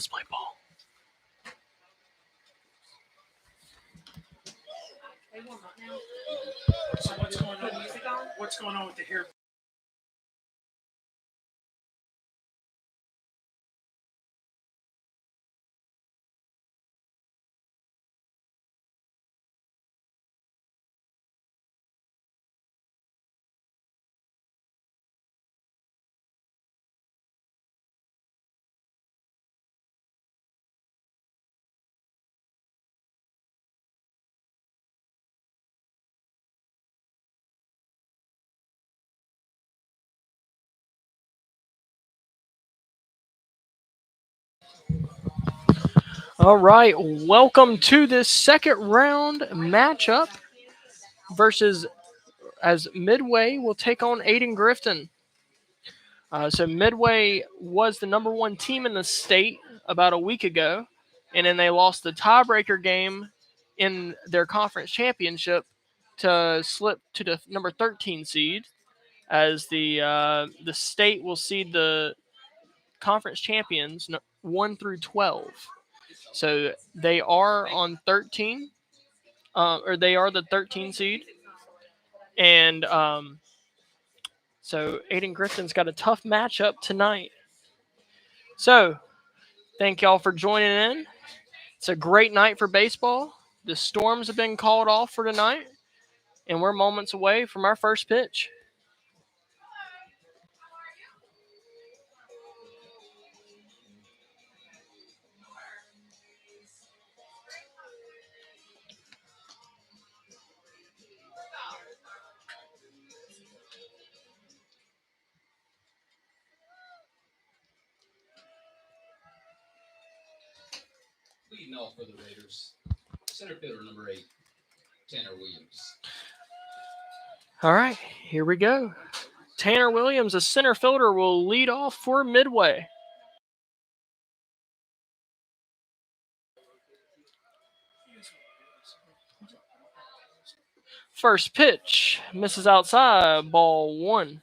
Let's play ball. So what's going on? What's going on with the hair? All right, welcome to this second round matchup versus as Midway will take on Ayden-Grifton. So Midway was the number one team in the state about a week ago, and then they lost the tiebreaker game in their conference championship to slip to the number 13 seed, as the state will seed the conference champions 1 through 12. So they are on 13, or they are the 13 seed, and so Ayden-Grifton's got a tough matchup tonight. So thank y'all for joining in. It's a great night for baseball. The Storms have been called off for tonight, and we're moments away from our first pitch. Leading off for the Raiders, center fielder number 8, Tanner Williams. All right, here we go. Tanner Williams, a center fielder, will lead off for Midway. First pitch misses outside, ball 1.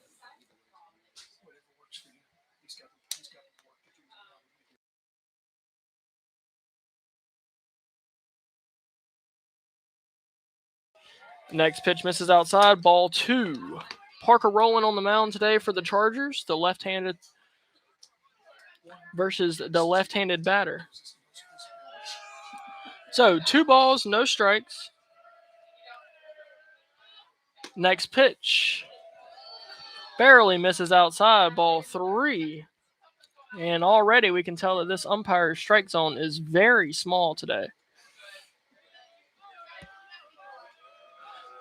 Next pitch misses outside, ball 2. Parker Rowland on the mound today for the Chargers, the left-handed versus the left-handed batter. So 2 balls, no strikes. Next pitch barely misses outside, ball 3. And already we can tell that this umpire's strike zone is very small today.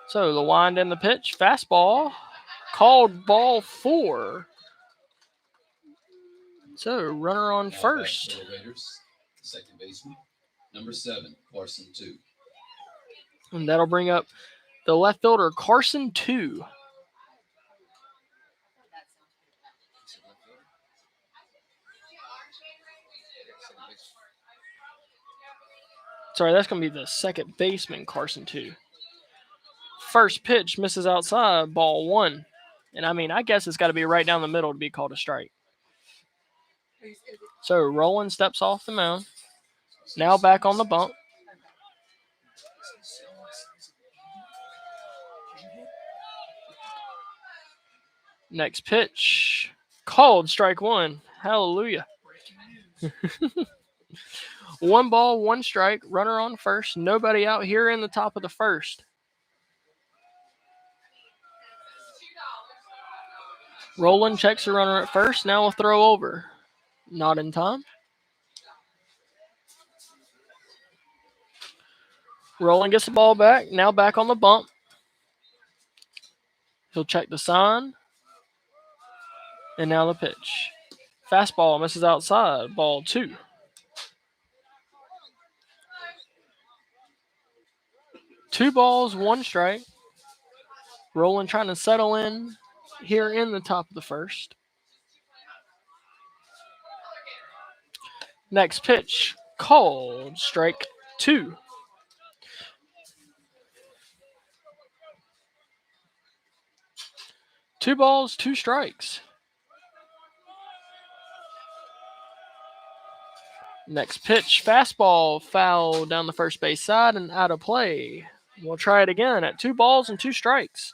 So the wind and the pitch, fastball, called ball 4. So runner on first. For the Raiders, second baseman, number 7, Carson 2. And that'll bring up the left fielder, Carson 2. Sorry, that's going to be the second baseman, Carson 2. First pitch misses outside, ball 1. And I guess it's got to be right down the middle to be called a strike. So Rowland steps off the mound. Now back on the bump. Next pitch. Called strike 1. Hallelujah. 1 ball, 1 strike. Runner on first. Nobody out here in the top of the first. Rowland checks the runner at first. Now we'll throw over. Not in time. Rowland gets the ball back. Now back on the bump. He'll check the sign. And now the pitch. Fastball misses outside. Ball 2. Two balls, 1 strike. Rowland trying to settle in here in the top of the first. Next pitch. Called strike 2. Two balls, 2 strikes. Next pitch, fastball, foul down the first base side and out of play. We'll try it again at 2 balls and 2 strikes.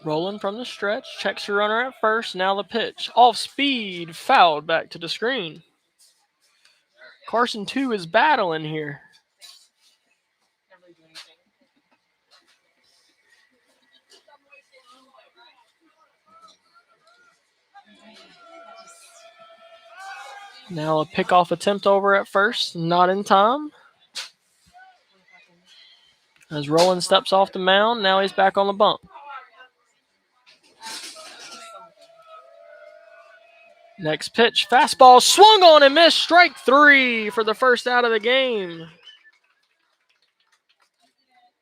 Rolling from the stretch, checks the runner at first. Now the pitch, off speed, fouled back to the screen. Carson 2 is battling here. Now a pickoff attempt over at first, not in time. As Roland steps off the mound, now he's back on the bump. Next pitch, fastball, swung on and missed, strike 3 for the first out of the game.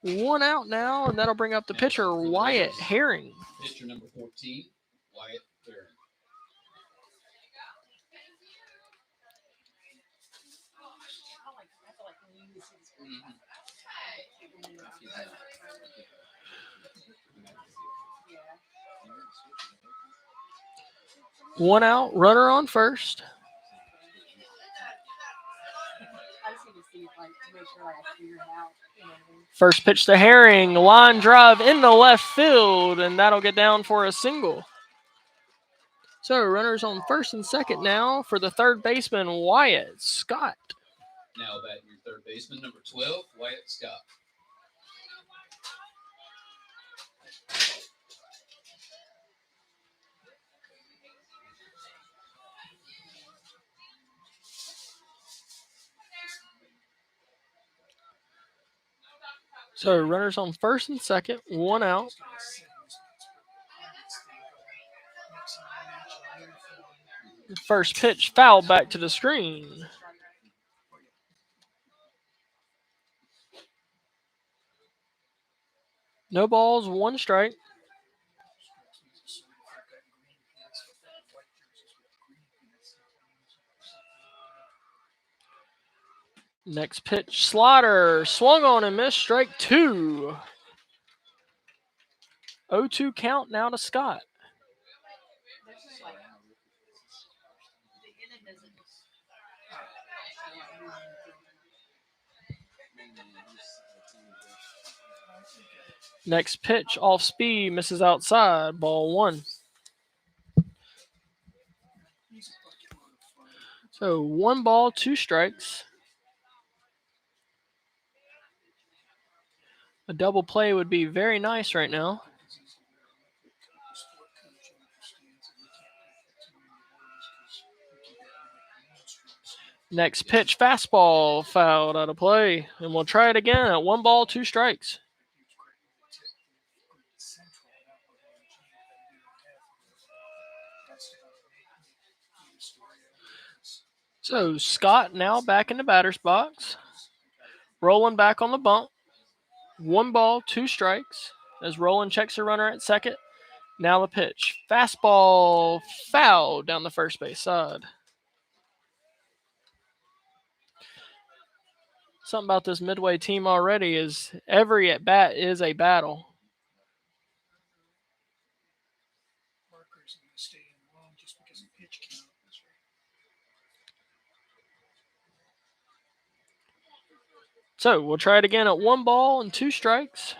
1 out now, and that'll bring up the pitcher, Wyatt Herring. Pitcher number 14, Wyatt Herring. One out, runner on first. First pitch to Herring, line drive into left field, and that'll get down for a single. So runners on first and second now for the third baseman, Wyatt Scott. Now batting your third baseman, number 12, Wyatt Scott. So runners on first and second, 1 out. First pitch fouled back to the screen. No balls, 1 strike. Next pitch, slider, swung on and missed, strike 2. 0-2 count now to Scott. Next pitch, off speed, misses outside, ball 1. So 1 ball, 2 strikes. A double play would be very nice right now. Next pitch, fastball, fouled out of play. And we'll try it again at 1 ball, 2 strikes. So Scott now back in the batter's box. Roland back on the bump. 1 ball, 2 strikes. As Roland checks the runner at second. Now the pitch. Fastball, foul down the first base side. Something about this Midway team already is every at bat is a battle. So we'll try it again at 1 ball and 2 strikes.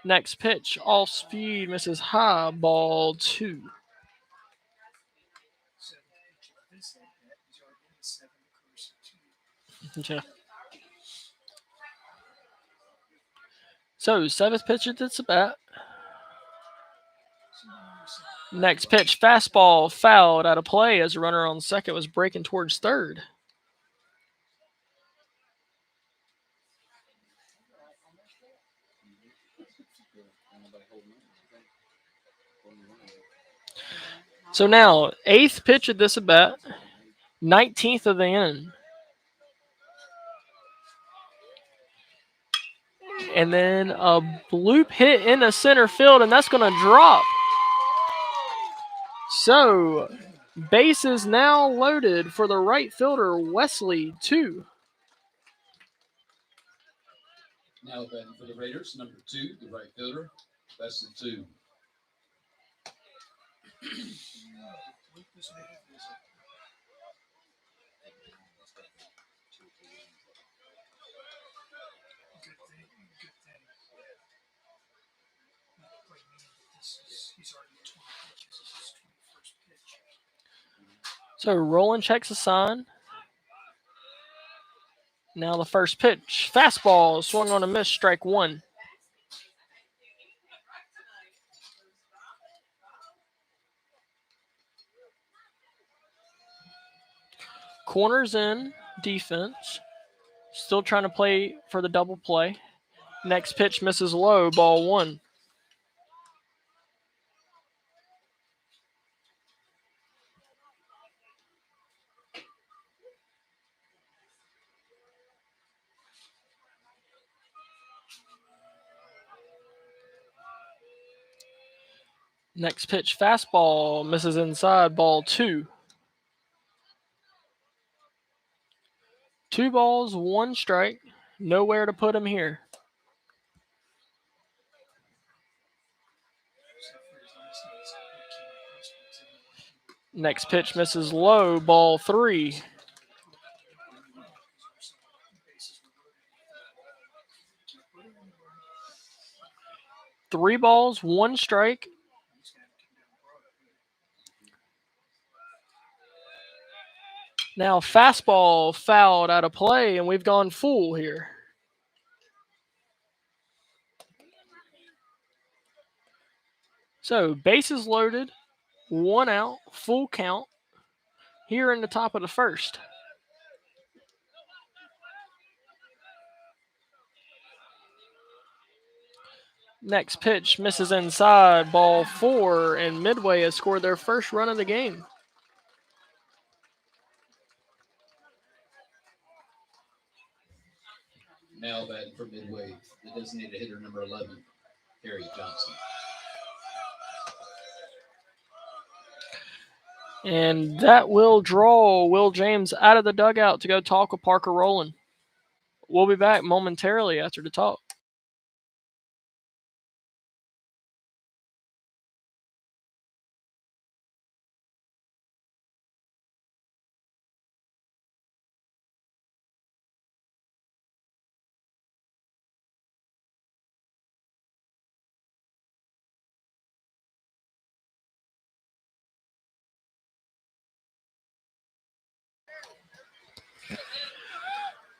Next pitch, off speed, misses high, ball 2. Yeah. So 7th pitch at this bat. Next pitch, fastball, fouled out of play as the runner on second was breaking towards third. So now, 8th pitch at this at bat, 19th of the inning. And then a bloop hit into center field, and that's going to drop. So, bases now loaded for the right fielder, Wesley, 2. Now batting for the Raiders, number 2, the right fielder. Best of 2. He's already 20 pitches. This is his 21st pitch. So Roland checks a sign. Now the first pitch. Fastball swung on a miss, strike 1. Corners in, defense. Still trying to play for the double play. Next pitch misses low, ball 1. Next pitch, fastball, misses inside, ball 2. 2 balls, 1 strike. Nowhere to put him here. Next pitch misses low, ball 3. 3 balls, 1 strike. Now fastball fouled out of play, and we've gone full here. So bases loaded, 1 out, full count here in the top of the first. Next pitch misses inside, ball 4, and Midway has scored their first run of the game. Now batting for Midway, the designated hitter, number 11, Harry Johnson. And that will draw Will James out of the dugout to go talk with Parker Rowland. We'll be back momentarily after the talk.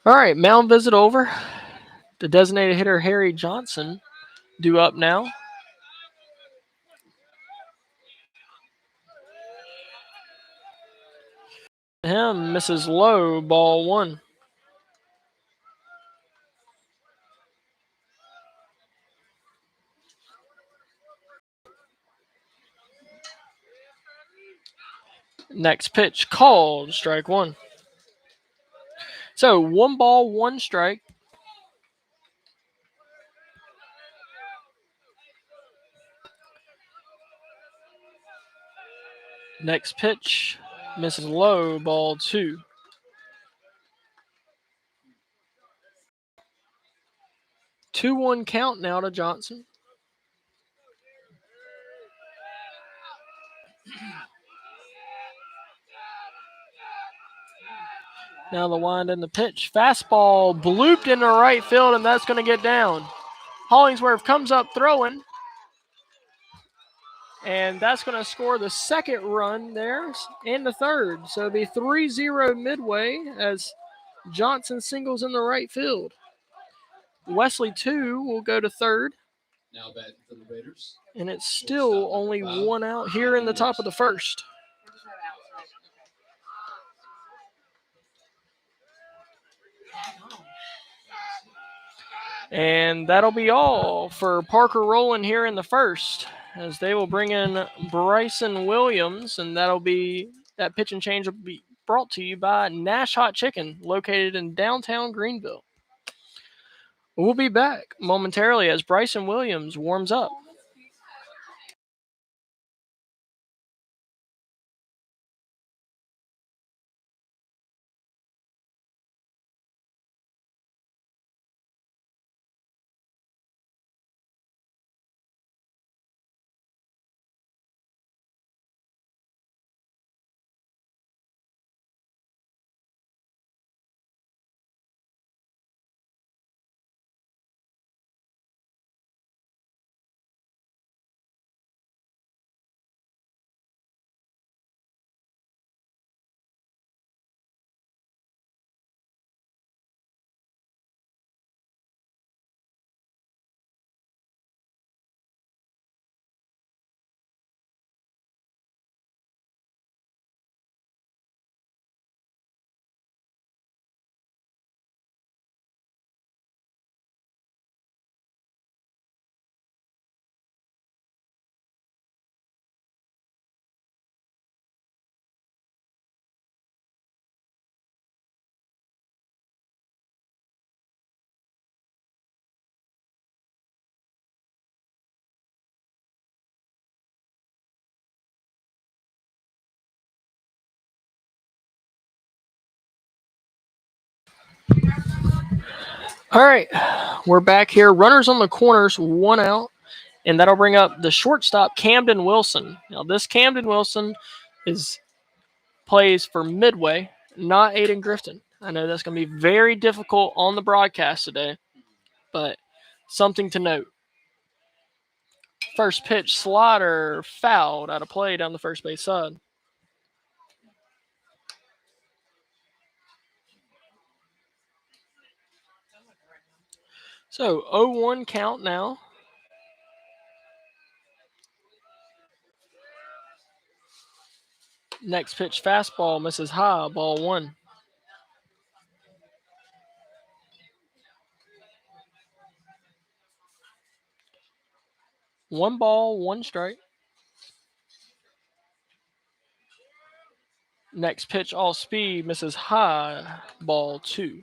All right, mound visit over. The designated hitter, Harry Johnson, due up now. Him misses low, ball 1. Next pitch called, strike 1. So 1 ball, 1 strike. Next pitch misses low, ball 2. 2-1 count now to Johnson. Now the wind and the pitch. Fastball blooped into right field, and that's going to get down. Hollingsworth comes up throwing, and that's going to score the second run there and the third. So it'll be 3-0 Midway as Johnson singles in the right field. Wesley 2 will go to third. Now batting for the Raiders. And it's still only 1 out here in the top of the first. And that'll be all for Parker Rowland here in the first, as they will bring in Bryson Williams, and that pitch and change will be brought to you by Nash Hot Chicken, located in downtown Greenville. We'll be back momentarily as Bryson Williams warms up. All right, we're back here. Runners on the corners, one out, and that'll bring up the shortstop, Camden Wilson. Now, this Camden Wilson is plays for Midway, not Ayden-Grifton. I know that's going to be very difficult on the broadcast today, but something to note. First pitch slider fouled out of play down the first base side. So 0-1 count now. Next pitch fastball misses high, ball one. One ball, one strike. Next pitch all speed misses high, ball two.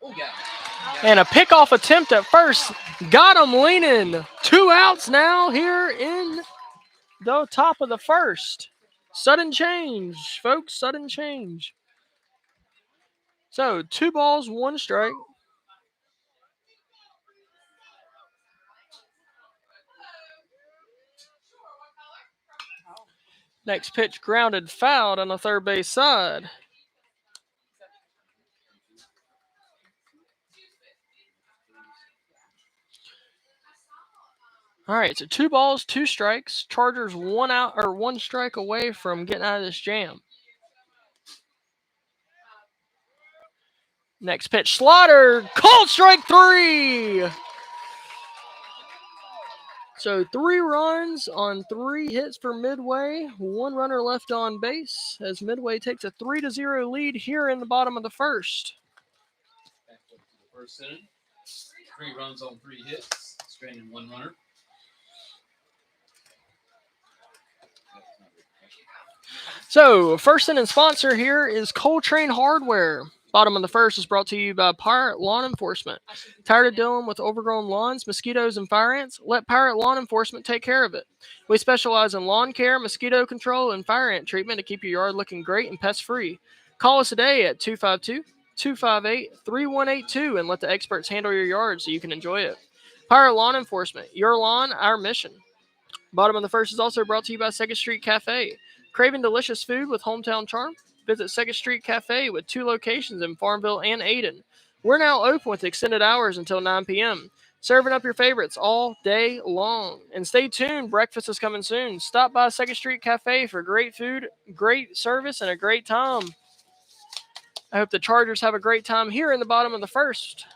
Oh, yeah. And a pickoff attempt at first. Got him leaning. 2 outs now here in the top of the first. Sudden change, folks. Sudden change. So 2 balls, 1 strike. Next pitch grounded fouled on the third base side. All right, so 2 balls, 2 strikes. Chargers 1 out or 1 strike away from getting out of this jam. Next pitch slider, called strike 3. So 3 runs on 3 hits for Midway. 1 runner left on base as Midway takes a 3-0 lead here in the bottom of the first. Back up to the first inning. 3 runs on 3 hits, stranding 1 runner. So first inning sponsor here is Coltrane Hardware. Bottom of the first is brought to you by Pirate Lawn Enforcement. Tired of dealing with overgrown lawns, mosquitoes, and fire ants? Let Pirate Lawn Enforcement take care of it. We specialize in lawn care, mosquito control, and fire ant treatment to keep your yard looking great and pest free. Call us today at 252-258-3182 and let the experts handle your yard so you can enjoy it. Pirate Lawn Enforcement, your lawn, our mission. Bottom of the first is also brought to you by Second Street Cafe. Craving delicious food with hometown charm? Visit Second Street Cafe with 2 locations in Farmville and Ayden. We're now open with extended hours until 9 p.m., serving up your favorites all day long. And stay tuned, breakfast is coming soon. Stop by Second Street Cafe for great food, great service, and a great time. I hope the Chargers have a great time here in the bottom of the first,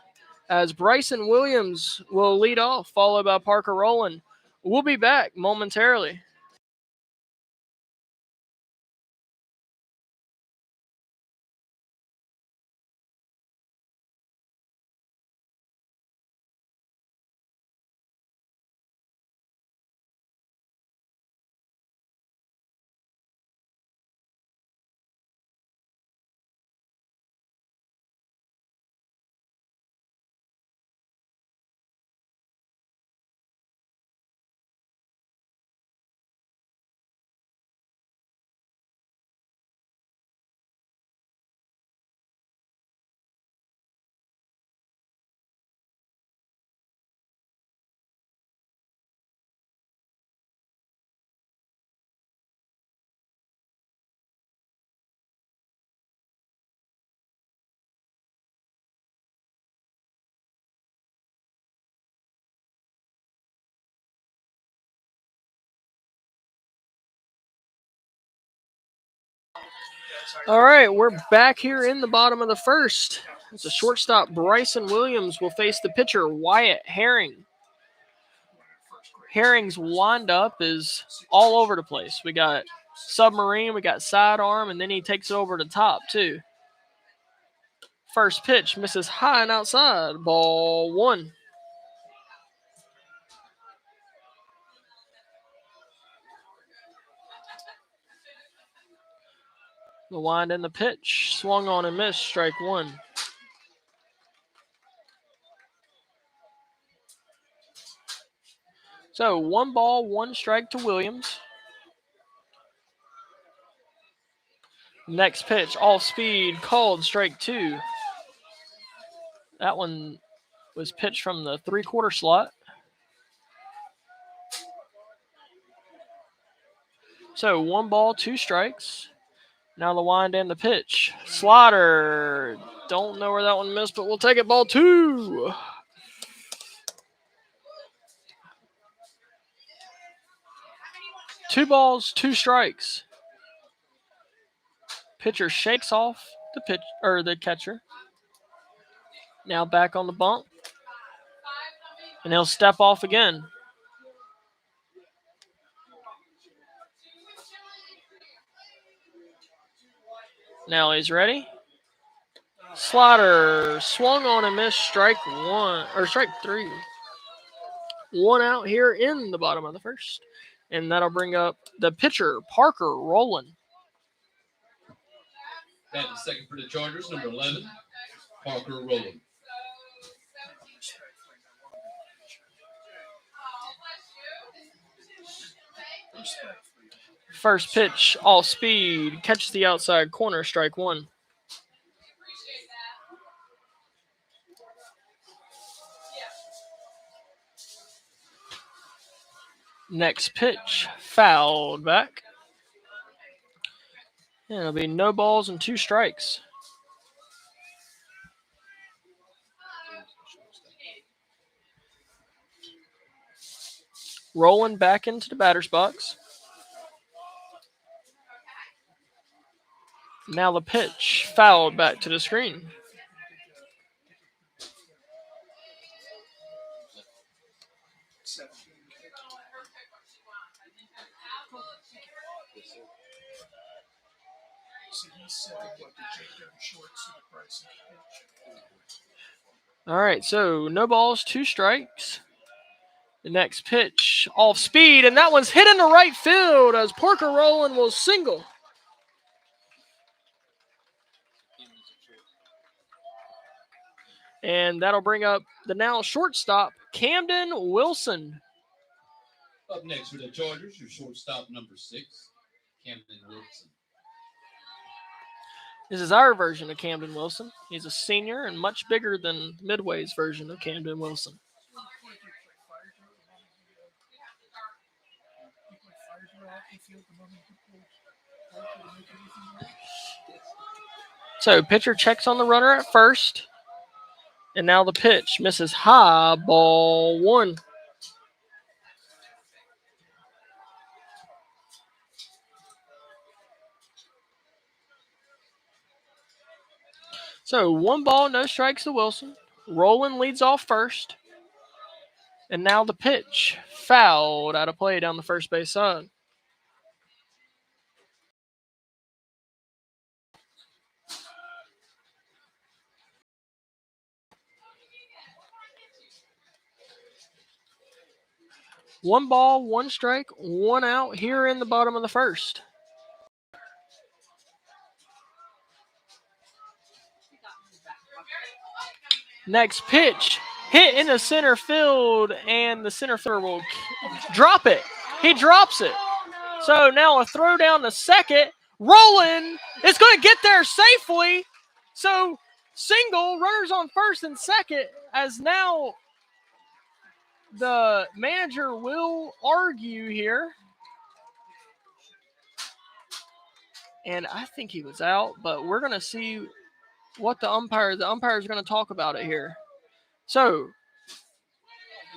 as Bryson Williams will lead off, followed by Parker Rowland. We'll be back momentarily. All right, we're back here in the bottom of the first. It's a shortstop, Bryson Williams, will face the pitcher, Wyatt Herring. Herring's windup is all over the place. We got submarine, we got sidearm, and then he takes it over the top, too. First pitch misses high and outside, ball one. The wind and the pitch, swung on and missed, strike one. So 1 ball, 1 strike to Williams. Next pitch, off speed, called strike 2. That one was pitched from the 3/4 slot. So 1 ball, 2 strikes. Now the wind and the pitch. Slider. Don't know where that one missed, but we'll take it. Ball 2. Two balls, 2 strikes. Pitcher shakes off the catcher. Now back on the bump. And he'll step off again. Now he's ready. Slider swung on and missed. Strike 3. 1 out here in the bottom of the first. And that'll bring up the pitcher, Parker Rowland. Batting second for the Chargers, number 11, Parker Rowland. First pitch, all speed, catches the outside corner, strike 1. Next pitch, fouled back. And it'll be no balls and 2 strikes. Rolling back into the batter's box. Now the pitch, fouled back to the screen. All right, so no balls, 2 strikes. The next pitch, off speed, and that one's hit into right field as Parker Rowland will single. And that'll bring up the now shortstop, Camden Wilson. Up next for the Chargers, your shortstop, number 6, Camden Wilson. This is our version of Camden Wilson. He's a senior and much bigger than Midway's version of Camden Wilson. So pitcher checks on the runner at first. And now the pitch misses high, ball 1. So 1 ball, no strikes to Wilson. Rowland leads off first. And now the pitch, fouled out of play down the first base side. One ball, 1 strike, 1 out here in the bottom of the first. Next pitch, hit into center field, and the center fielder will drop it. He drops it. So now a throw down to second. Rowland is going to get there safely. So single, runners on first and second, as now the manager will argue here. And I think he was out, but we're going to see what the umpire is going to talk about it here. So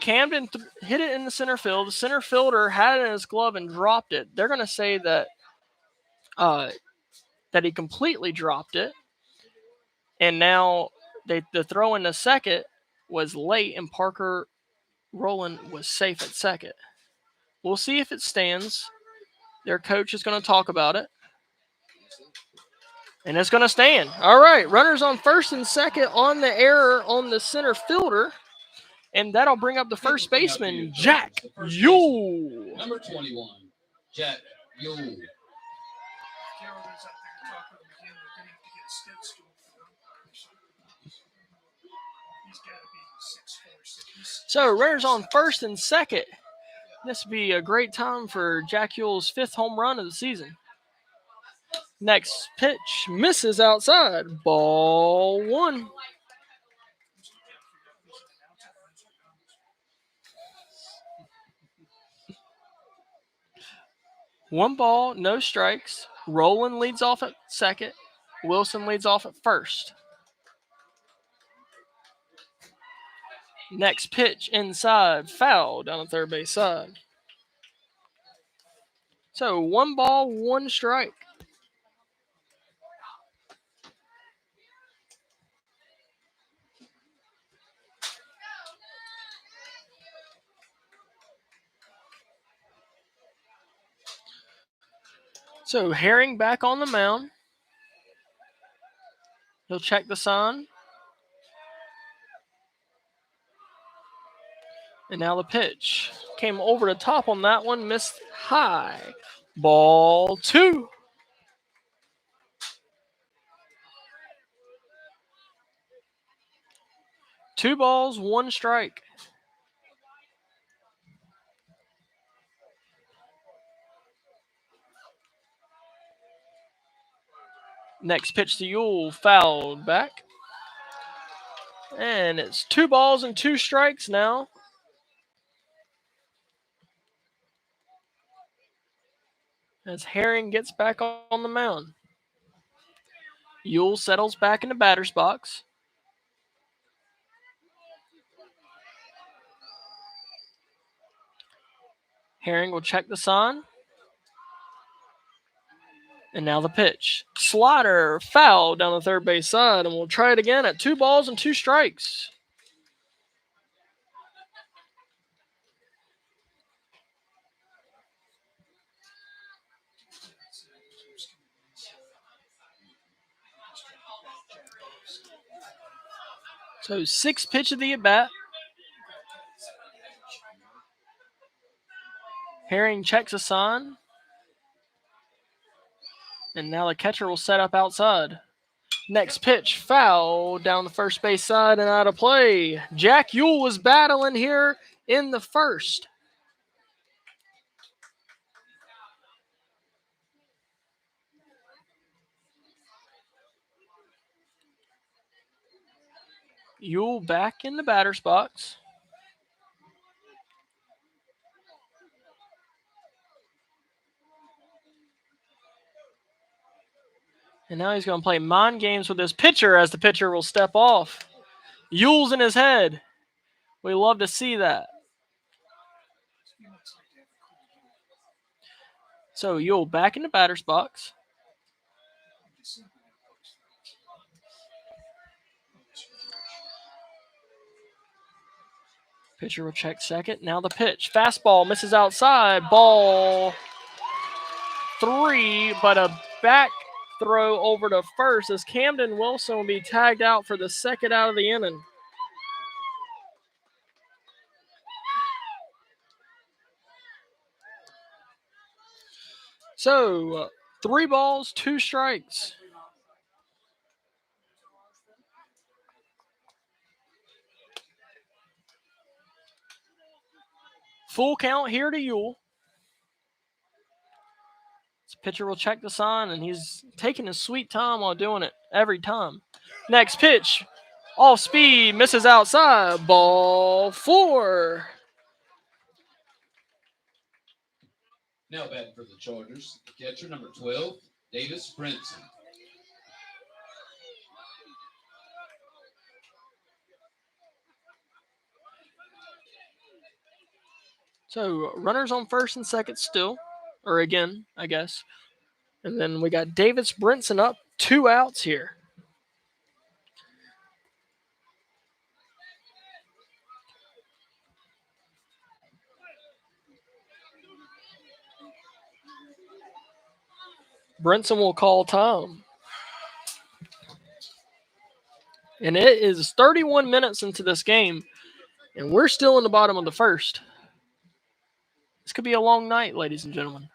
Camden hit it in the center field. The center fielder had it in his glove and dropped it. They're going to say that that he completely dropped it. And now the throw in the second was late, and Parker Rowland was safe at second. We'll see if it stands. Their coach is going to talk about it. And it's going to stand. All right, runners on first and second on the error on the center fielder. And that'll bring up the first baseman, Jack Yule. Number 21, Jack Yule. So runners on first and second. This would be a great time for Jack Yule's 5th home run of the season. Next pitch misses outside. Ball 1. One ball, no strikes. Roland leads off at second. Wilson leads off at first. Next pitch inside, foul down the third base side. So 1 ball, 1 strike. So Herring back on the mound. He'll check the sign. And now the pitch. Came over the top on that one, missed high. Ball 2. Two balls, 1 strike. Next pitch to Yule, fouled back. And it's 2 balls and 2 strikes now. As Herring gets back on the mound. Yule settles back in the batter's box. Herring will check the sign. And now the pitch. Slider, foul down the third base side, and we'll try it again at 2 balls and 2 strikes. So 6th pitch of the at-bat. Herring checks a sign. And now the catcher will set up outside. Next pitch, foul down the first base side and out of play. Jack Yule was battling here in the first. Yule back in the batter's box. And now he's going to play mind games with his pitcher as the pitcher will step off. Yule's in his head. We love to see that. So Yule back in the batter's box. Pitcher will check second. Now the pitch. Fastball misses outside. Ball 3, but a back throw over to first as Camden Wilson will be tagged out for the second out of the inning. So 3 balls, 2 strikes. Full count here to Yule. This pitcher will check the sign, and he's taking his sweet time while doing it every time. Next pitch, off speed, misses outside. Ball 4. Now batting for the Chargers, catcher number 12, Davis Brinson. So runners on first and second still, or again, I guess. And then we got Davis Brinson up, 2 outs here. Brinson will call time. And it is 31 minutes into this game, and we're still in the bottom of the first. This could be a long night, ladies and gentlemen.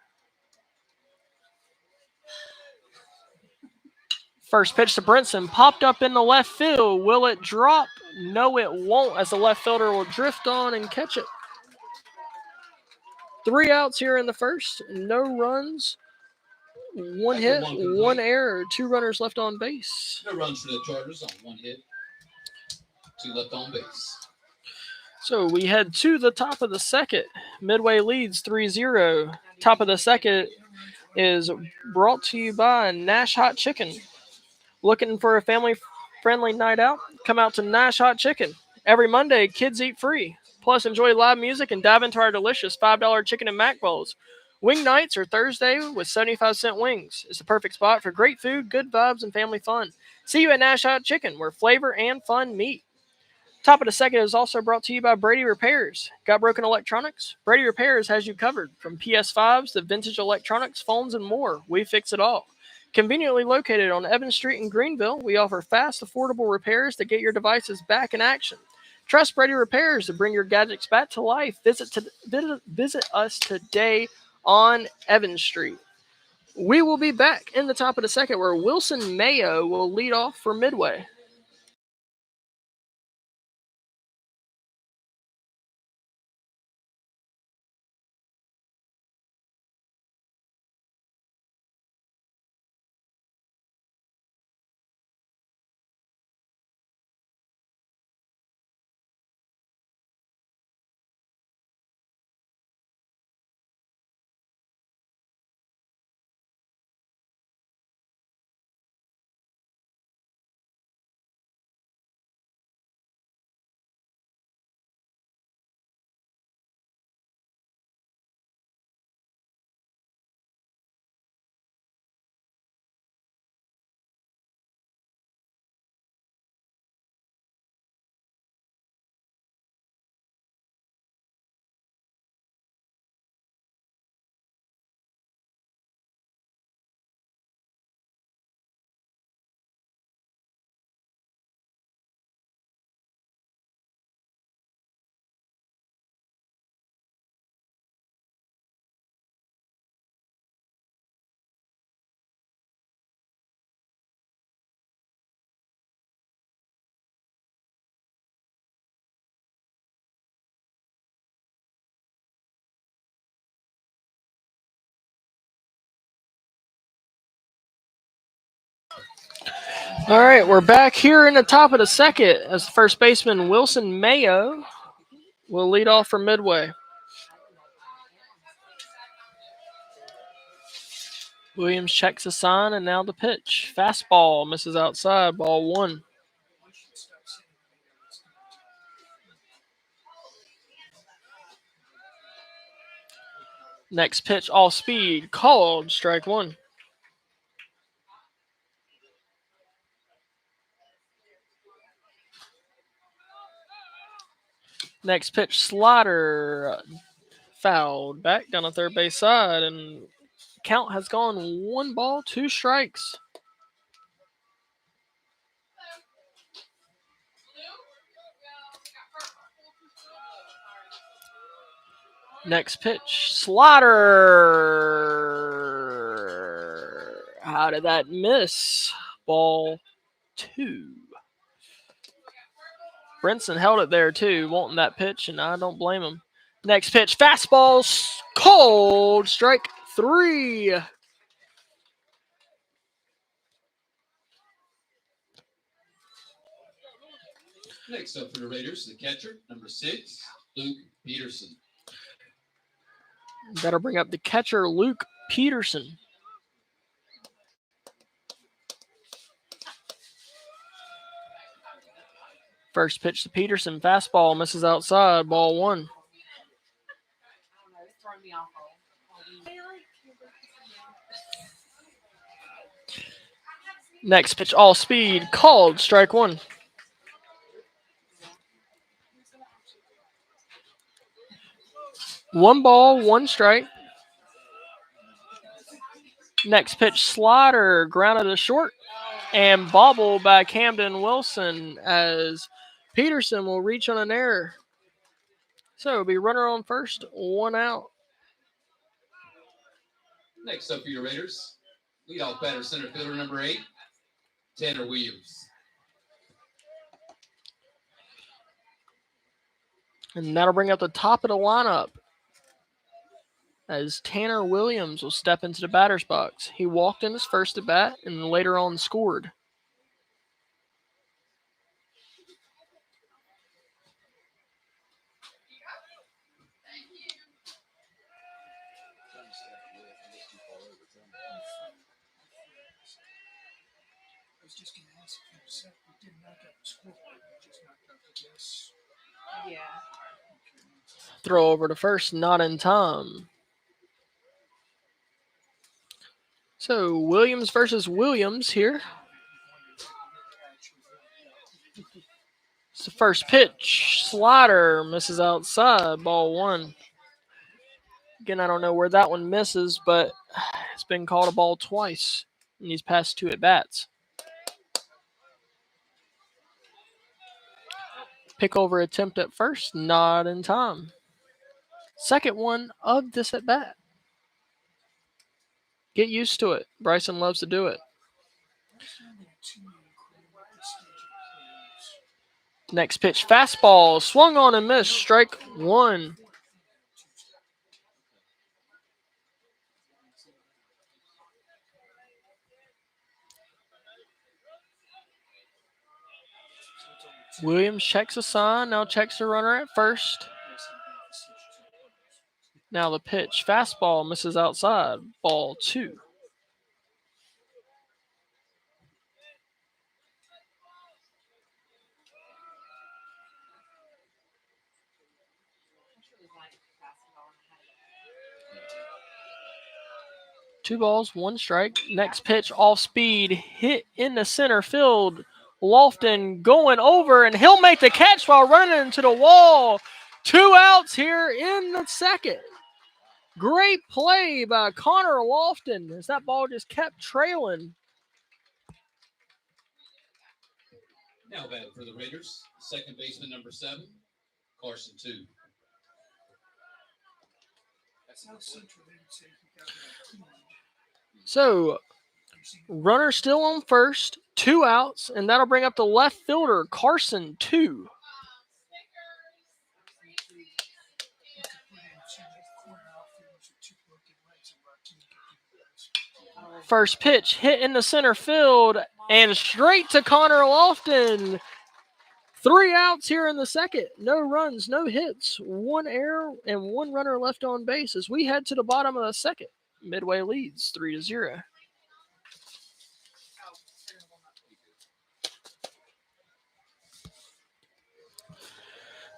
First pitch to Brinson, popped up in the left field. Will it drop? No, it won't, as the left fielder will drift on and catch it. 3 outs here in the first, no runs, One hit, one error, 2 runners left on base. No runs for the Chargers on 1 hit, 2 left on base. So we head to the top of the second. Midway leads 3-0. Top of the second is brought to you by Nash Hot Chicken. Looking for a family-friendly night out? Come out to Nash Hot Chicken. Every Monday, kids eat free. Plus, enjoy live music and dive into our delicious $5 chicken and mac bowls. Wing nights are Thursday with 75-cent wings. It's the perfect spot for great food, good vibes, and family fun. See you at Nash Hot Chicken, where flavor and fun meet. Top of the second is also brought to you by Brady Repairs. Got broken electronics? Brady Repairs has you covered. From PS5s to vintage electronics, phones, and more, we fix it all. Conveniently located on Evans Street in Greenville, we offer fast, affordable repairs to get your devices back in action. Trust Brady Repairs to bring your gadgets back to life. Visit us today on Evans Street. We will be back in the top of the second where Wilson Mayo will lead off for Midway. All right, we're back here in the top of the second as the first baseman Wilson Mayo will lead off for Midway. Williams checks the sign and now the pitch. Fastball misses outside, ball 1. Next pitch, all speed, called, strike 1. Next pitch, slider, fouled back down the third base side, and count has gone 1 ball, 2 strikes. Next pitch, slider. How did that miss? Ball 2. Brinson held it there too, wanting that pitch, and I don't blame him. Next pitch, fastball, cold, strike 3. Next up for the Raiders, the catcher, number 6, Luke Peterson. That'll bring up the catcher, Luke Peterson. First pitch to Peterson, fastball, misses outside, ball 1. Next pitch, all speed, called, strike 1. One ball, 1 strike. Next pitch, slider, grounded to short, and bobbled by Camden Wilson as Peterson will reach on an error. So it'll be runner on first, 1 out. Next up for your Raiders, leadoff batter, center fielder, number 8, Tanner Williams. And that'll bring up the top of the lineup. as Tanner Williams will step into the batter's box. He walked in his first at bat and later on scored. I was just going to ask if you said we didn't knock out the scoreboard, we just knocked out the guess. Yeah. Throw over to first, not in time. So Williams versus Williams here. It's the first pitch. Slider misses outside. Ball one. Again, I don't know where that one misses, but it's been called a ball twice in these past two at bats. Pick over attempt at first, not in time. Second one of this at bat. Get used to it. Bryson loves to do it. Next pitch, fastball, swung on and missed, strike one. Williams checks the sign, now checks the runner at first. Now the pitch, fastball, misses outside, ball two. Two balls, one strike. Next pitch, off speed, hit in the center field. Lofton going over, and he'll make the catch while running into the wall. 2 outs here in the second. Great play by Connor Lofton as that ball just kept trailing. Now batting for the Raiders, second baseman number 7, Carson 2. So, runner still on first, 2 outs, and that'll bring up the left fielder, Carson 2. First pitch hit in the center field and straight to Connor Lofton. 3 outs here in the second. No runs, no hits, 1 error, and 1 runner left on base as we head to the bottom of the second. Midway leads 3-0.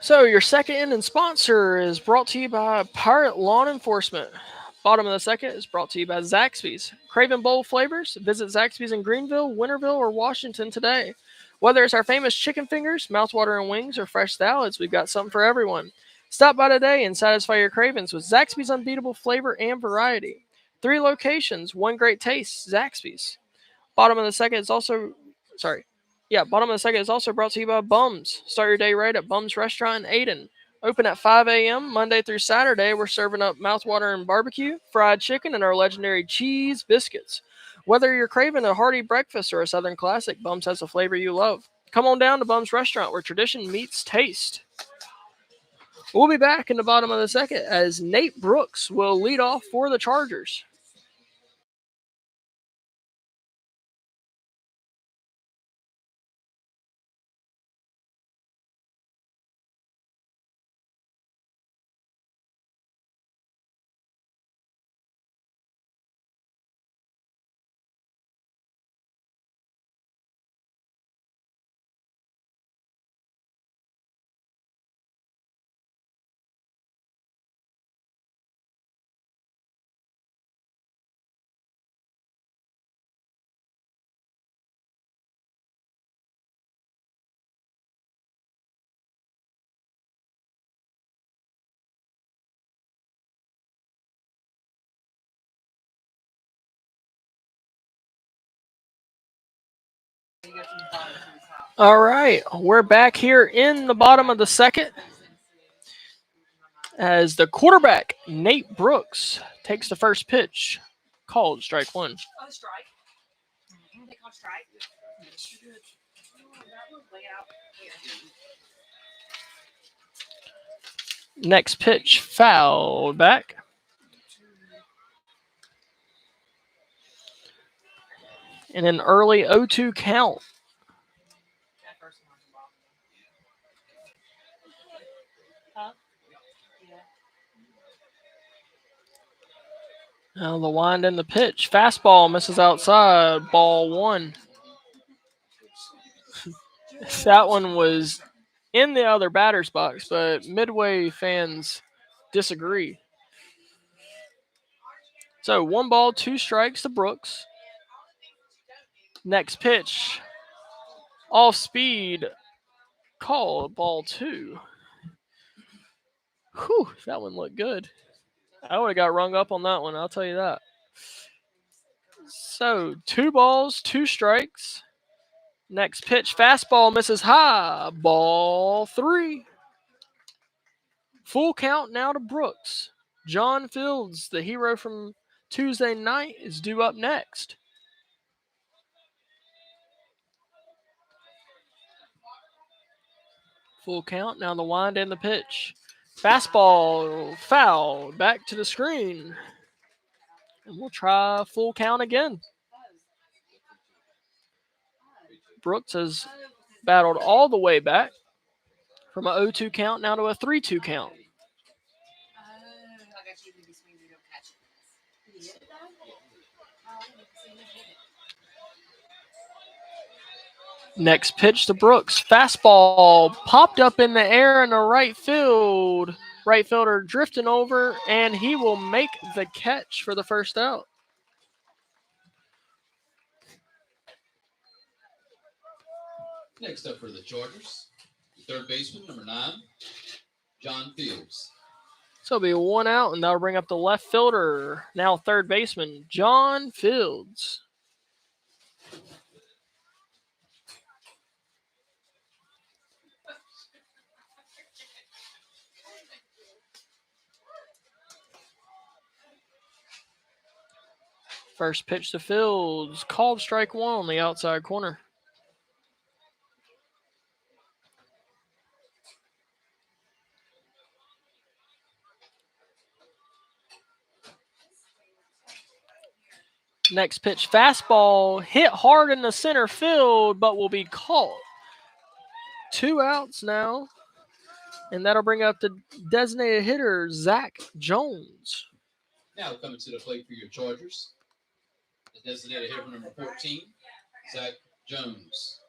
So your second inning sponsor is brought to you by Pirate Lawn Enforcement. Bottom of the second is brought to you by Zaxby's. Craving bold flavors? Visit Zaxby's in Greenville, Winterville, or Washington today. Whether it's our famous chicken fingers, mouthwatering wings, or fresh salads, we've got something for everyone. Stop by today and satisfy your cravings with Zaxby's unbeatable flavor and variety. 3 locations, 1 great taste, Zaxby's. Bottom of the second is also brought to you by Bums. Start your day right at Bums Restaurant in Ayden. Open at 5 a.m. Monday through Saturday. We're serving up mouthwatering barbecue, fried chicken, and our legendary cheese biscuits. Whether you're craving a hearty breakfast or a Southern classic, Bums has the flavor you love. Come on down to Bums Restaurant where tradition meets taste. We'll be back in the bottom of the second as Nate Brooks will lead off for the Chargers. All right, we're back here in the bottom of the second as the quarterback, Nate Brooks, takes the first pitch. Called strike one. Oh, strike. They called strike. Next pitch, fouled back. in an early 0-2 count. That first one's bothering me. Huh? Yeah. Now the wind and the pitch. Fastball misses outside. Ball one. That one was in the other batter's box, but Midway fans disagree. So 1 ball, 2 strikes to Brooks. Next pitch. Off speed. Call ball two. Whew, that one looked good. I would have got rung up on that one, I'll tell you that. So 2 balls, 2 strikes. Next pitch, fastball misses high. Ball three. Full count now to Brooks. John Fields, the hero from Tuesday night, is due up next. Full count, now the wind and the pitch. Fastball, foul, back to the screen. And we'll try full count again. Brooks has battled all the way back from a 0-2 count now to a 3-2 count. I got you to be swinging, you don't catch it. Did he hit it though? Oh, I didn't see him hit it. Next pitch to Brooks. Fastball popped up in the air in the right field. Right fielder drifting over, and he will make the catch for the first out. Next up for the Chargers, third baseman, number 9, John Fields. So it'll be 1 out, and that'll bring up the left fielder, now third baseman, John Fields. First pitch to Fields, called strike one on the outside corner. Next pitch, fastball hit hard in the center field, but will be caught. 2 outs now, and that'll bring up the designated hitter, Zach Jones. Now coming to the plate for your Chargers, the designated hitter number 14, Zach Jones.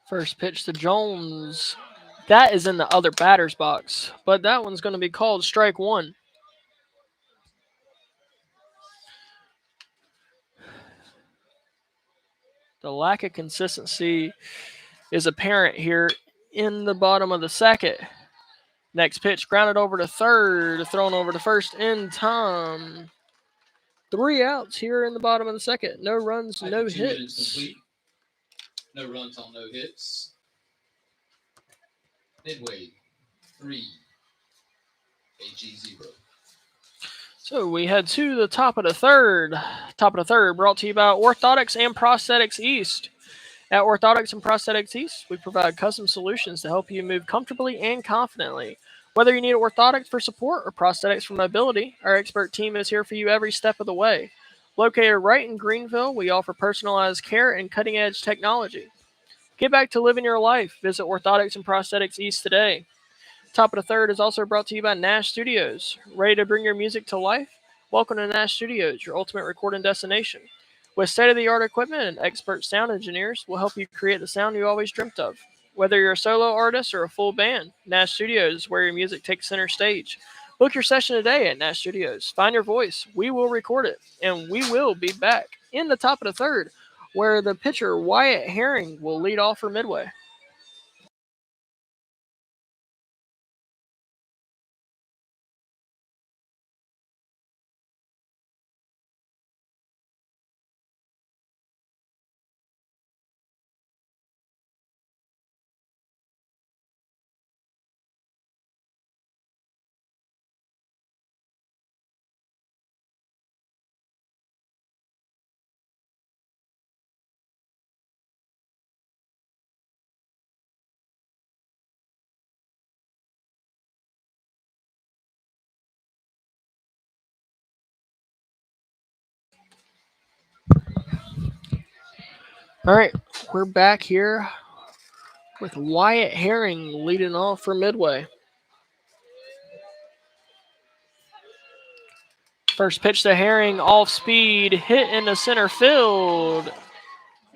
First pitch to Jones. That is in the other batter's box, but that one's going to be called strike one. The lack of consistency is apparent here in the bottom of the second. Next pitch, grounded over to third, thrown over to first in time. 3 outs here in the bottom of the second. No runs, After no 2 innings hits. complete, no runs on no hits. Midway 3, AG 0. So we head to the top of the third. Top of the third, brought to you by Orthotics and Prosthetics East. At Orthotics and Prosthetics East, we provide custom solutions to help you move comfortably and confidently. Whether you need orthotics for support or prosthetics for mobility, our expert team is here for you every step of the way. Located right in Greenville, we offer personalized care and cutting-edge technology. Get back to living your life. Visit Orthotics and Prosthetics East today. Top of the third is also brought to you by Nash Studios. Ready to bring your music to life? Welcome to Nash Studios, your ultimate recording destination. With state-of-the-art equipment and expert sound engineers, we'll help you create the sound you always dreamt of. Whether you're a solo artist or a full band, Nash Studios is where your music takes center stage. Book your session today at Nash Studios. Find your voice. We will record it, and we will be back in the top of the third, where the pitcher Wyatt Herring will lead off for Midway. All right, we're back here with Wyatt Herring leading off for Midway. First pitch to Herring, off speed, hit into center field.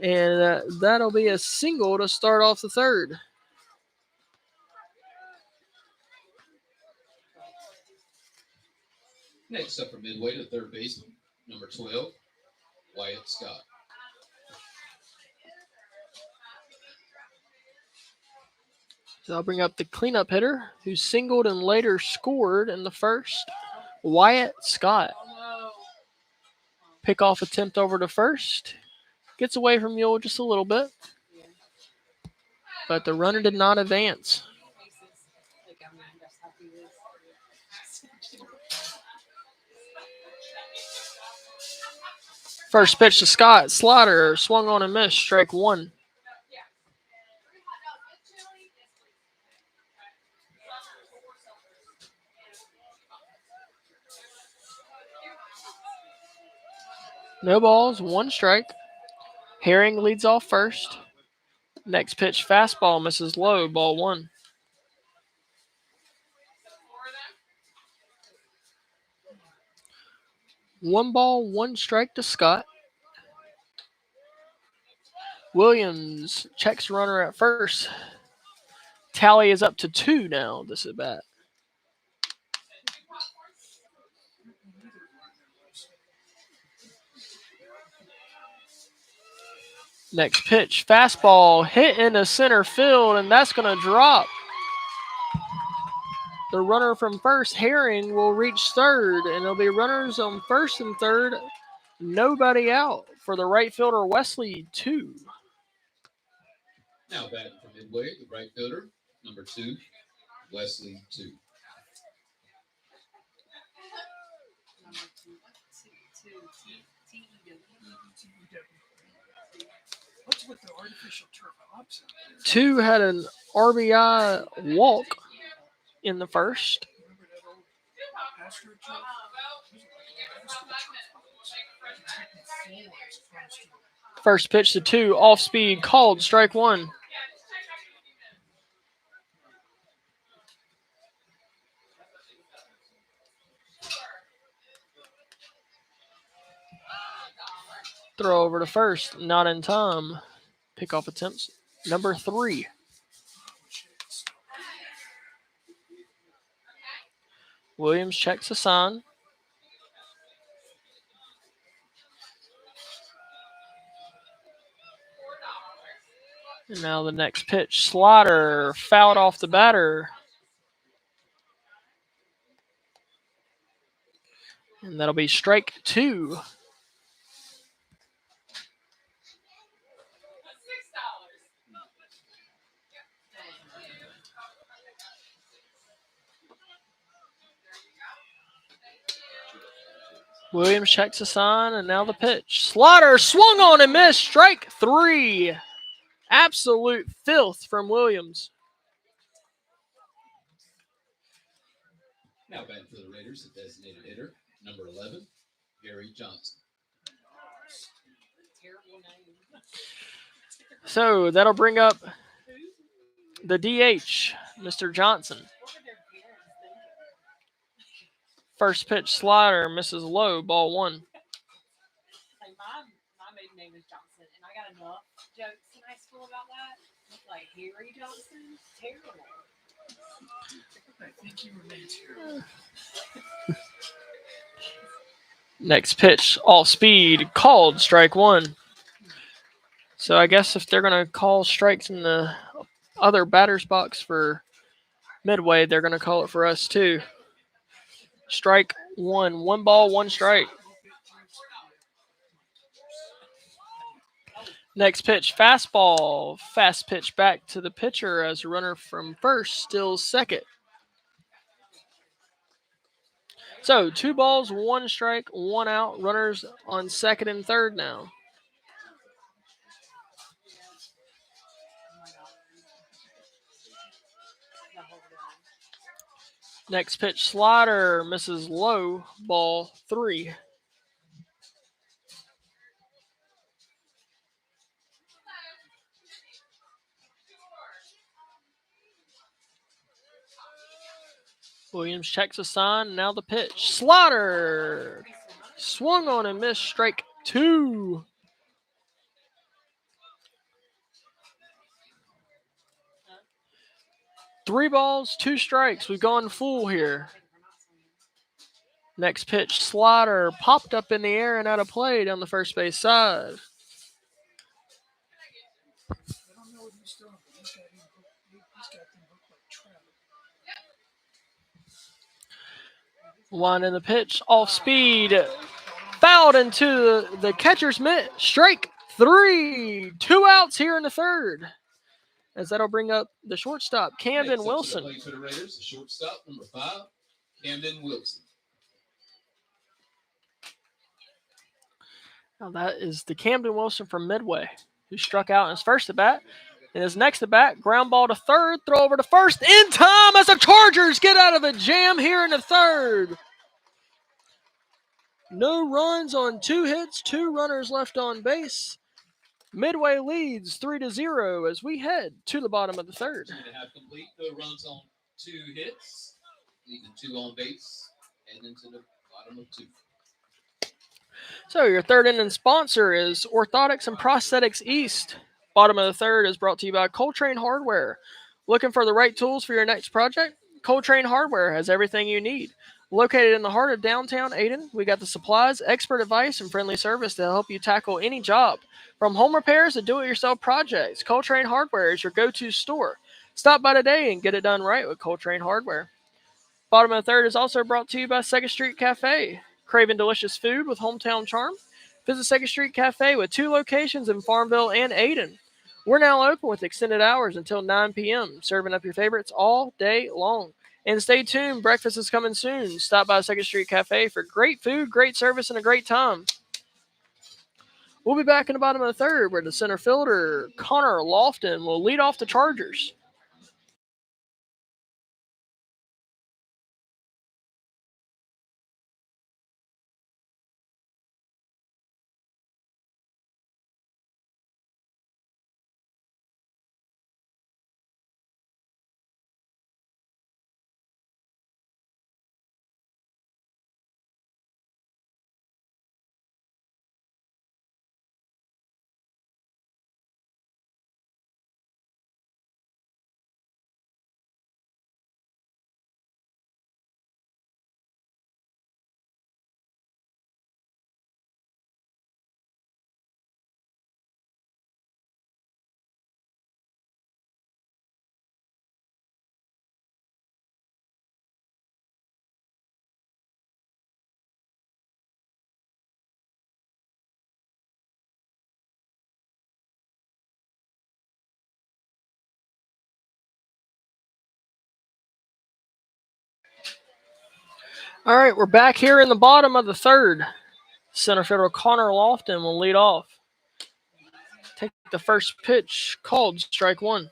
And that'll be a single to start off the third. Next up for Midway to third baseman, number 12, Wyatt Scott. So I'll bring up the cleanup hitter who singled and later scored in the first, Wyatt Scott. Pickoff attempt over to first. Gets away from Mule just a little bit. But the runner did not advance. First pitch to Scott. Slider swung on and missed. Strike one. No balls, one strike. Herring leads off first. Next pitch, fastball misses low, ball one. One ball, one strike to Scott. Williams checks runner at first. Tally is up to 2 now, this at bat. Next pitch, fastball hit into center field, and that's going to drop. The runner from first, Herring, will reach third, and there'll be runners on first and third. Nobody out for the right fielder, Wesley, 2. Now batting for Midway, the right fielder, number 2, Wesley, 2. What's with the artificial turf ups? 2 had an RBI walk in the first. Remember that old Astro turf? First pitch to 2, off speed, called, strike one. Throw over to first, not in time. Pickoff attempts, number 3. Williams checks the sign. And now the next pitch, slider, fouled off the batter. And that'll be strike 2. Williams checks the sign, and now the pitch. Slider swung on and missed. Strike 3. Absolute filth from Williams. Now batting for the Raiders, the designated hitter, number 11, Gary Johnson. So that'll bring up the DH, Mr. Johnson. First pitch, slider, misses low, ball one. Like my maiden name is Johnson, and I got enough jokes in high school about that. Like Harry Johnson, terrible. I think you were meant to. Next pitch, off speed, called, strike one. So I guess if they're going to call strikes in the other batter's box for Midway, they're going to call it for us too. Strike one. One ball, one strike. Next pitch, fastball. Fast pitch back to the pitcher as a runner from first steals second. So 2 balls, 1 strike, 1 out. Runners on second and third now. Next pitch, slider, misses low, ball 3. Williams checks a sign. Now the pitch. Slaughter swung on and missed. Strike 2. Three balls, 2 strikes. We've gone full here. Next pitch, slider popped up in the air and out of play down the first base side. I don't know what he's doing, but he's got them hooked like trout. Winding the pitch, off speed, fouled into the catcher's mitt. Strike 3. 2 outs here in the third. As that'll bring up the shortstop, Camden Wilson. Play for the Raiders, the shortstop, number 5, Camden Wilson. Now that is the Camden Wilson from Midway, who struck out in his first at bat. In his next at bat, ground ball to third, throw over to first in time as the Chargers get out of a jam here in the third. No runs on 2 hits, 2 runners left on base. Midway leads 3-0 as we head to the bottom of the third. 2.5 complete, no runs on 2 hits, leaving 2 on base, and into the bottom of 2. So your third inning sponsor is Orthotics and Prosthetics East. Bottom of the third is brought to you by Coltrane Hardware. Looking for the right tools for your next project? Coltrane Hardware has everything you need. Located in the heart of downtown Ayden, we got the supplies, expert advice, and friendly service to help you tackle any job. From home repairs to do-it-yourself projects, Coltrane Hardware is your go-to store. Stop by today and get it done right with Coltrane Hardware. Bottom of the third is also brought to you by 2nd Street Cafe. Craving delicious food with hometown charm? Visit 2nd Street Cafe with 2 locations in Farmville and Ayden. We're now open with extended hours until 9 p.m., serving up your favorites all day long. And stay tuned, breakfast is coming soon. Stop by 2nd Street Cafe for great food, great service, and a great time. We'll be back in the bottom of the third where the center fielder, Connor Lofton, will lead off the Chargers. All right, we're back here in the bottom of the third. Center fielder Connor Lofton will lead off. Take the first pitch, called strike 1.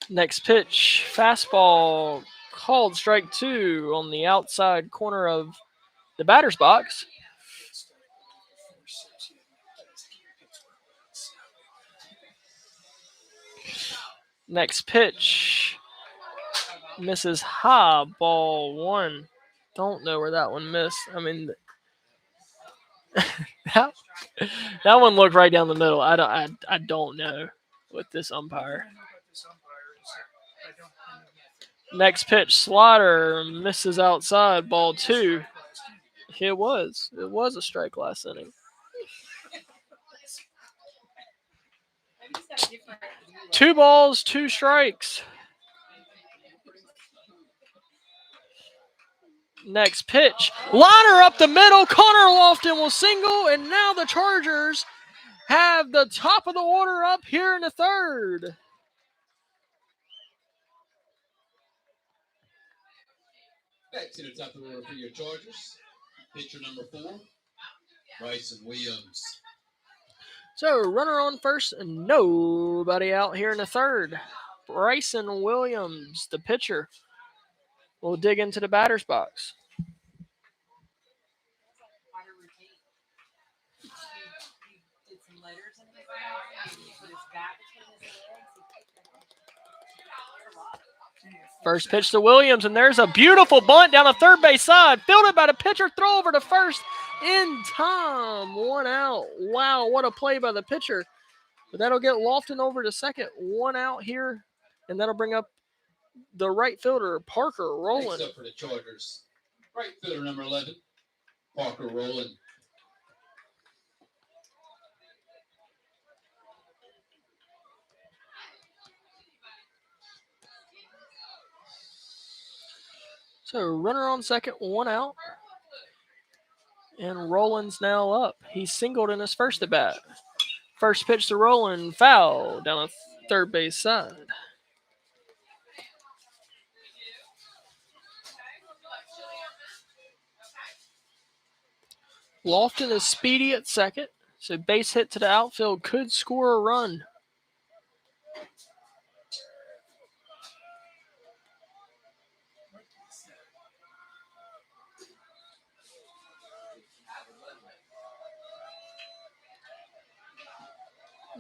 Next pitch, fastball, called strike 2 on the outside corner of the batter's box. Next pitch, misses high, ball 1. Don't know where that one missed. I mean, that one looked right down the middle. I don't know with this umpire. Next pitch, slider, misses outside, ball 2. It was a strike last inning. 2 balls, 2 strikes. Next pitch, liner up the middle. Connor Lofton will single, and now the Chargers have the top of the order up here in the third. Back to the top of the order for your Chargers. Pitcher number 4, Bryson Williams. So, runner on first, and nobody out here in the third. Bryson Williams, the pitcher, will dig into the batter's box. First pitch to Williams, and there's a beautiful bunt down the third base side. Fielded by the pitcher, throw over to first in time. 1 out. Wow, what a play by the pitcher. But that'll get Lofton over to second. 1 out here, and that'll bring up the right fielder, Parker Rowland. Next up for the Chargers, right fielder number 11, Parker Rowland. So runner on second, 1 out. And Rowland's now up. He singled in his first at bat. First pitch to Rowland, foul down the third base side. Lofton is speedy at second, so base hit to the outfield could score a run.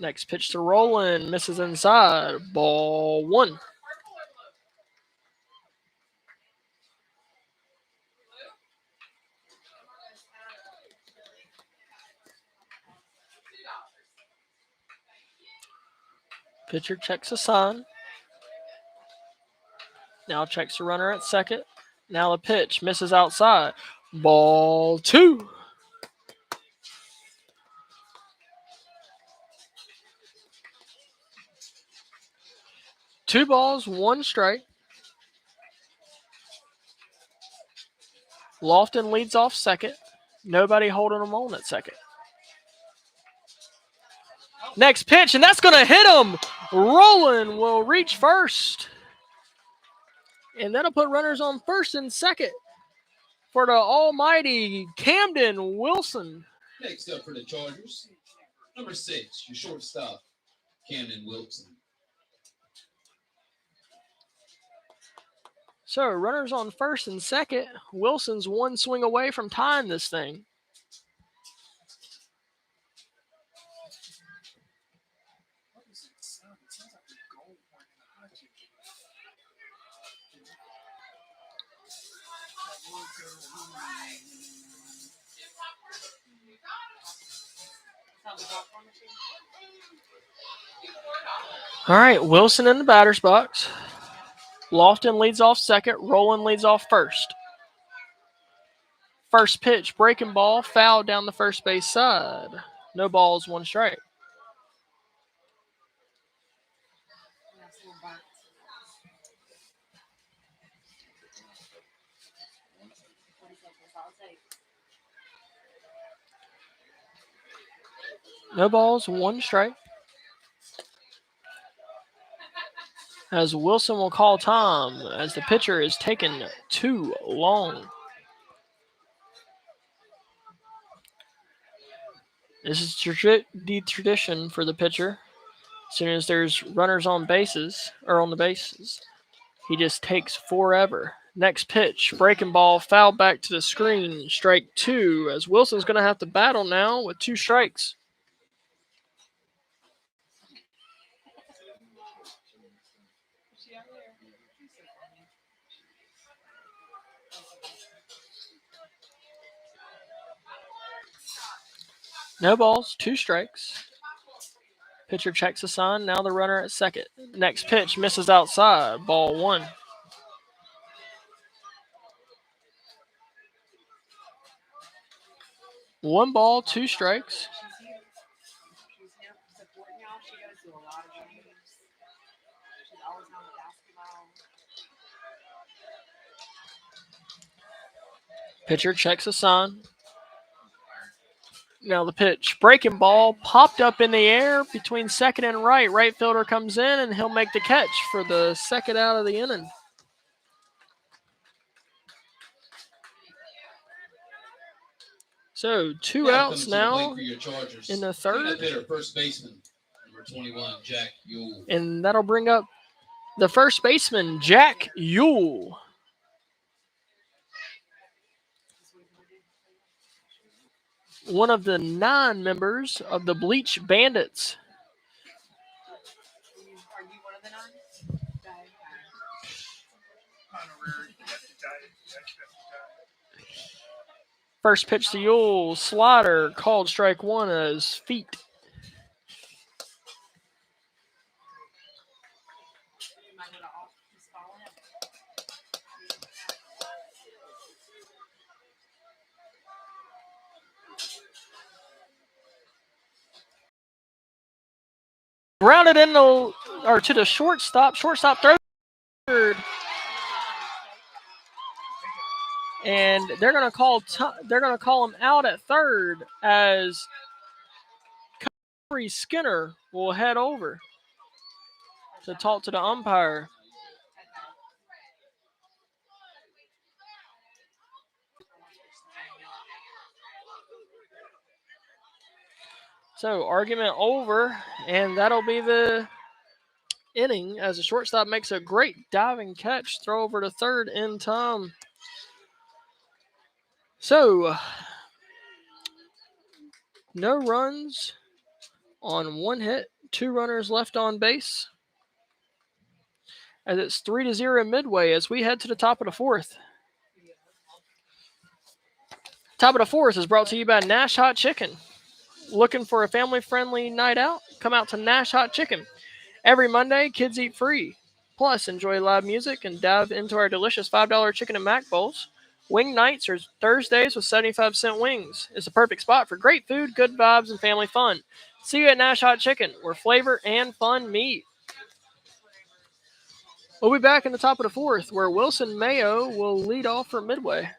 Next pitch to Rowland, misses inside, ball 1. Pitcher checks a sign. Now checks the runner at second. Now the pitch misses outside. Ball 2. Two balls, 1 strike. Lofton leads off second. Nobody holding him on at second. Next pitch, and that's going to hit him. Rowland will reach first. And that'll put runners on first and second for the almighty Camden Wilson. Next up for the Chargers, number 6, your shortstop, Camden Wilson. So runners on first and second. Wilson's 1 swing away from tying this thing. All right, Wilson in the batter's box. Lofton leads off second. Rowland leads off first. First pitch, breaking ball, foul down the first base side. No balls, 1 strike. No balls, 1 strike. As Wilson will call time as the pitcher is taking too long. This is the tradition for the pitcher. As soon as there's runners on bases, or on the bases, he just takes forever. Next pitch, breaking ball, foul back to the screen, strike 2, as Wilson's going to have to battle now with 2 strikes. No balls, 2 strikes. Pitcher checks the sign. Now the runner at second. Next pitch misses outside. Ball 1. One ball, 2 strikes. She's here supporting y'all. She goes to a lot of games. She's always on the basketball. Pitcher checks the sign. Now the pitch. Breaking ball popped up in the air between second and right. Right fielder comes in, and he'll make the catch for the second out of the inning. So 2 outs now in the third. First baseman, number 21, Jack Yule. And that'll bring up the first baseman, Jack Yule. One of the 9 members of the Bleach Bandits. Are you one of the 9? First pitch to Yule, slider, called strike one as feet. Grounded in the or to the shortstop. Shortstop third, and they're gonna call him out at third as Corey Skinner will head over to talk to the umpire. So argument over, and that'll be the inning as the shortstop makes a great diving catch, throw over to third in time. So no runs on one hit, 2 runners left on base. As it's 3-0 Midway as we head to the top of the fourth. Top of the fourth is brought to you by Nash Hot Chicken. Looking for a family-friendly night out? Come out to Nash Hot Chicken. Every Monday, kids eat free. Plus, enjoy live music and dive into our delicious $5 chicken and mac bowls. Wing nights are Thursdays with 75-cent wings. It's a perfect spot for great food, good vibes, and family fun. See you at Nash Hot Chicken, where flavor and fun meet. We'll be back in the top of the fourth, where Wilson Mayo will lead off for Midway.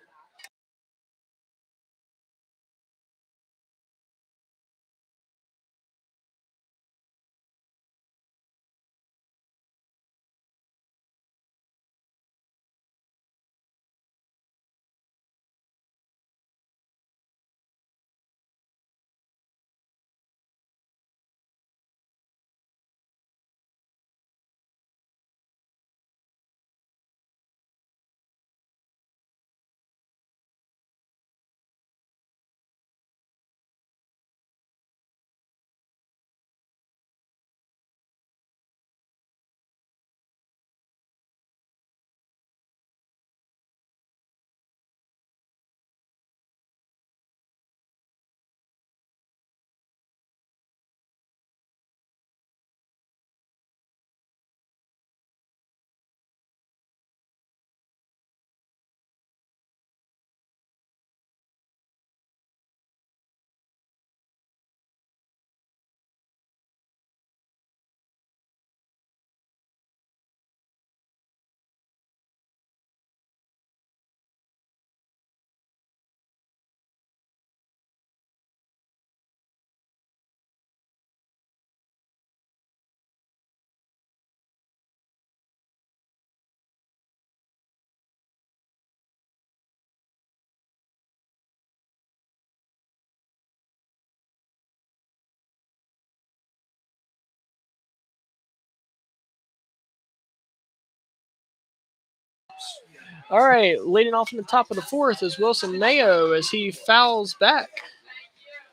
All right, leading off in the top of the fourth is Wilson Mayo as he fouls back.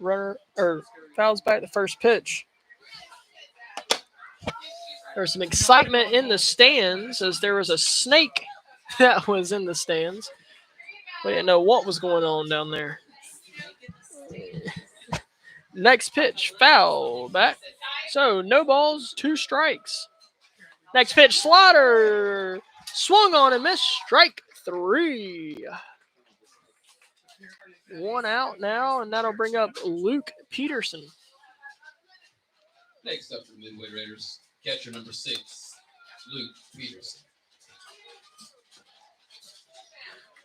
Fouls back the first pitch. There was some excitement in the stands as there was a snake that was in the stands. We didn't know what was going on down there. Next pitch, foul back. So no balls, 2 strikes. Next pitch, slider. Swung on and missed. Strike 3. 1 out now, and that'll bring up Luke Peterson. Next up for the Midway Raiders, catcher number 6, Luke Peterson.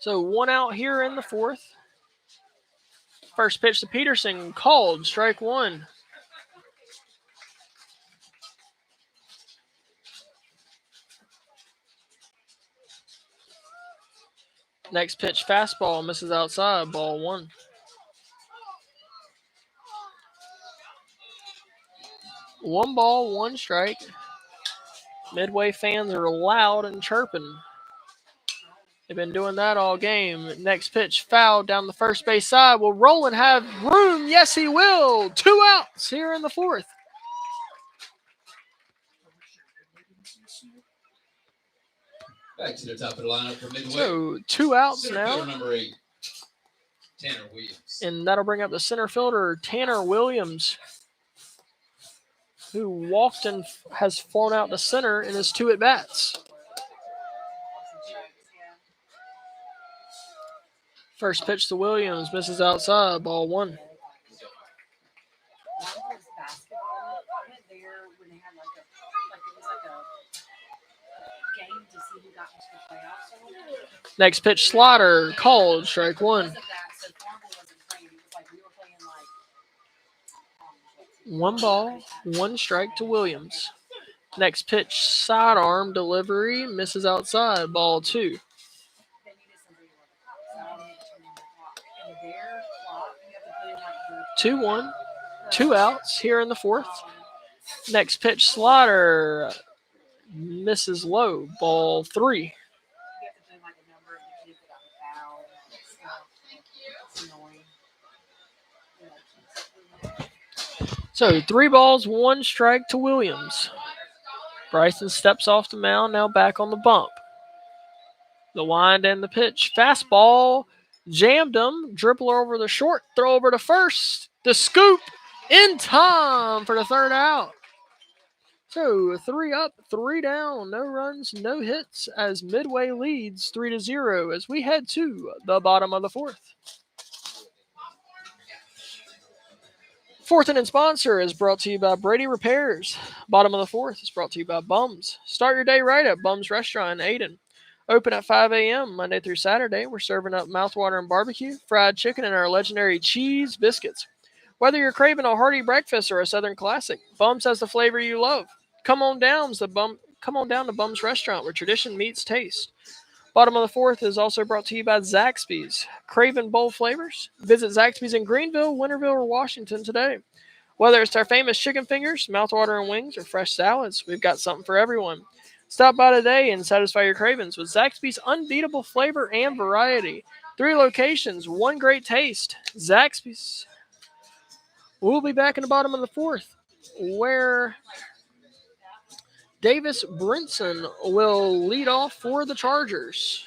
So 1 out here in the fourth. First pitch to Peterson, called, strike 1. Next pitch, fastball, misses outside, ball 1. One ball, 1 strike. Midway fans are loud and chirping. They've been doing that all game. Next pitch, foul down the first base side. Will Roland have room? Yes, he will. 2 outs here in the fourth. Back to the top of the lineup for Midway. So 2 outs Center fielder now. number 8, Tanner Williams. And that'll bring up the center fielder, Tanner Williams, who walked and has flown out to center in his 2 at-bats. First pitch to Williams, misses outside, ball 1. Next pitch, slider, called, strike 1. 1 ball, 1 strike to Williams. Next pitch, sidearm delivery, misses outside, ball 2. 2-1, 2 outs here in the 4th. Next pitch, slider, misses low, ball 3. So 3 balls, 1 strike to Williams. Bryson steps off the mound, now back on the bump. The wind and the pitch. Fastball, jammed him, dribbler over the short, throw over to first. The scoop in time for the 3rd out. So 3 up, 3 down, no runs, no hits as Midway leads 3-0 as we head to the bottom of the 4th. 4th inning sponsor is brought to you by Brady Repairs. Bottom of the 4th is brought to you by Bums. Start your day right at Bums Restaurant in Ayden. Open at 5 a.m. Monday through Saturday. We're serving up mouthwatering barbecue, fried chicken, and our legendary cheese biscuits. Whether you're craving a hearty breakfast or a Southern classic, Bums has the flavor you love. Come on down to Bums Restaurant where tradition meets taste. Bottom of the 4th is also brought to you by Zaxby's. Craving bold flavors? Visit Zaxby's in Greenville, Winterville, or Washington today. Whether it's our famous chicken fingers, mouthwatering wings, or fresh salads, we've got something for everyone. Stop by today and satisfy your cravings with Zaxby's unbeatable flavor and variety. 3 locations, 1 great taste. Zaxby's. We'll be back in the bottom of the 4th, where Davis Brinson will lead off for the Chargers.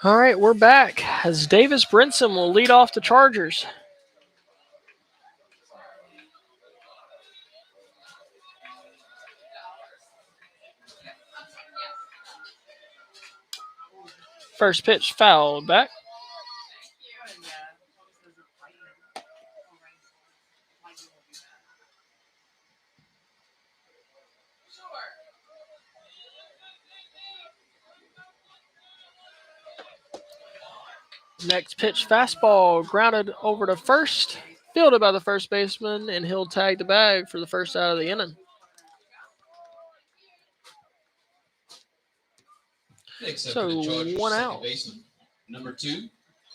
All right, we're back as Davis Brinson will lead off the Chargers. First pitch fouled back. Next pitch fastball grounded over to first, fielded by the first baseman, and he'll tag the bag for the first out of the inning. So 1 out. Baseman, number 2,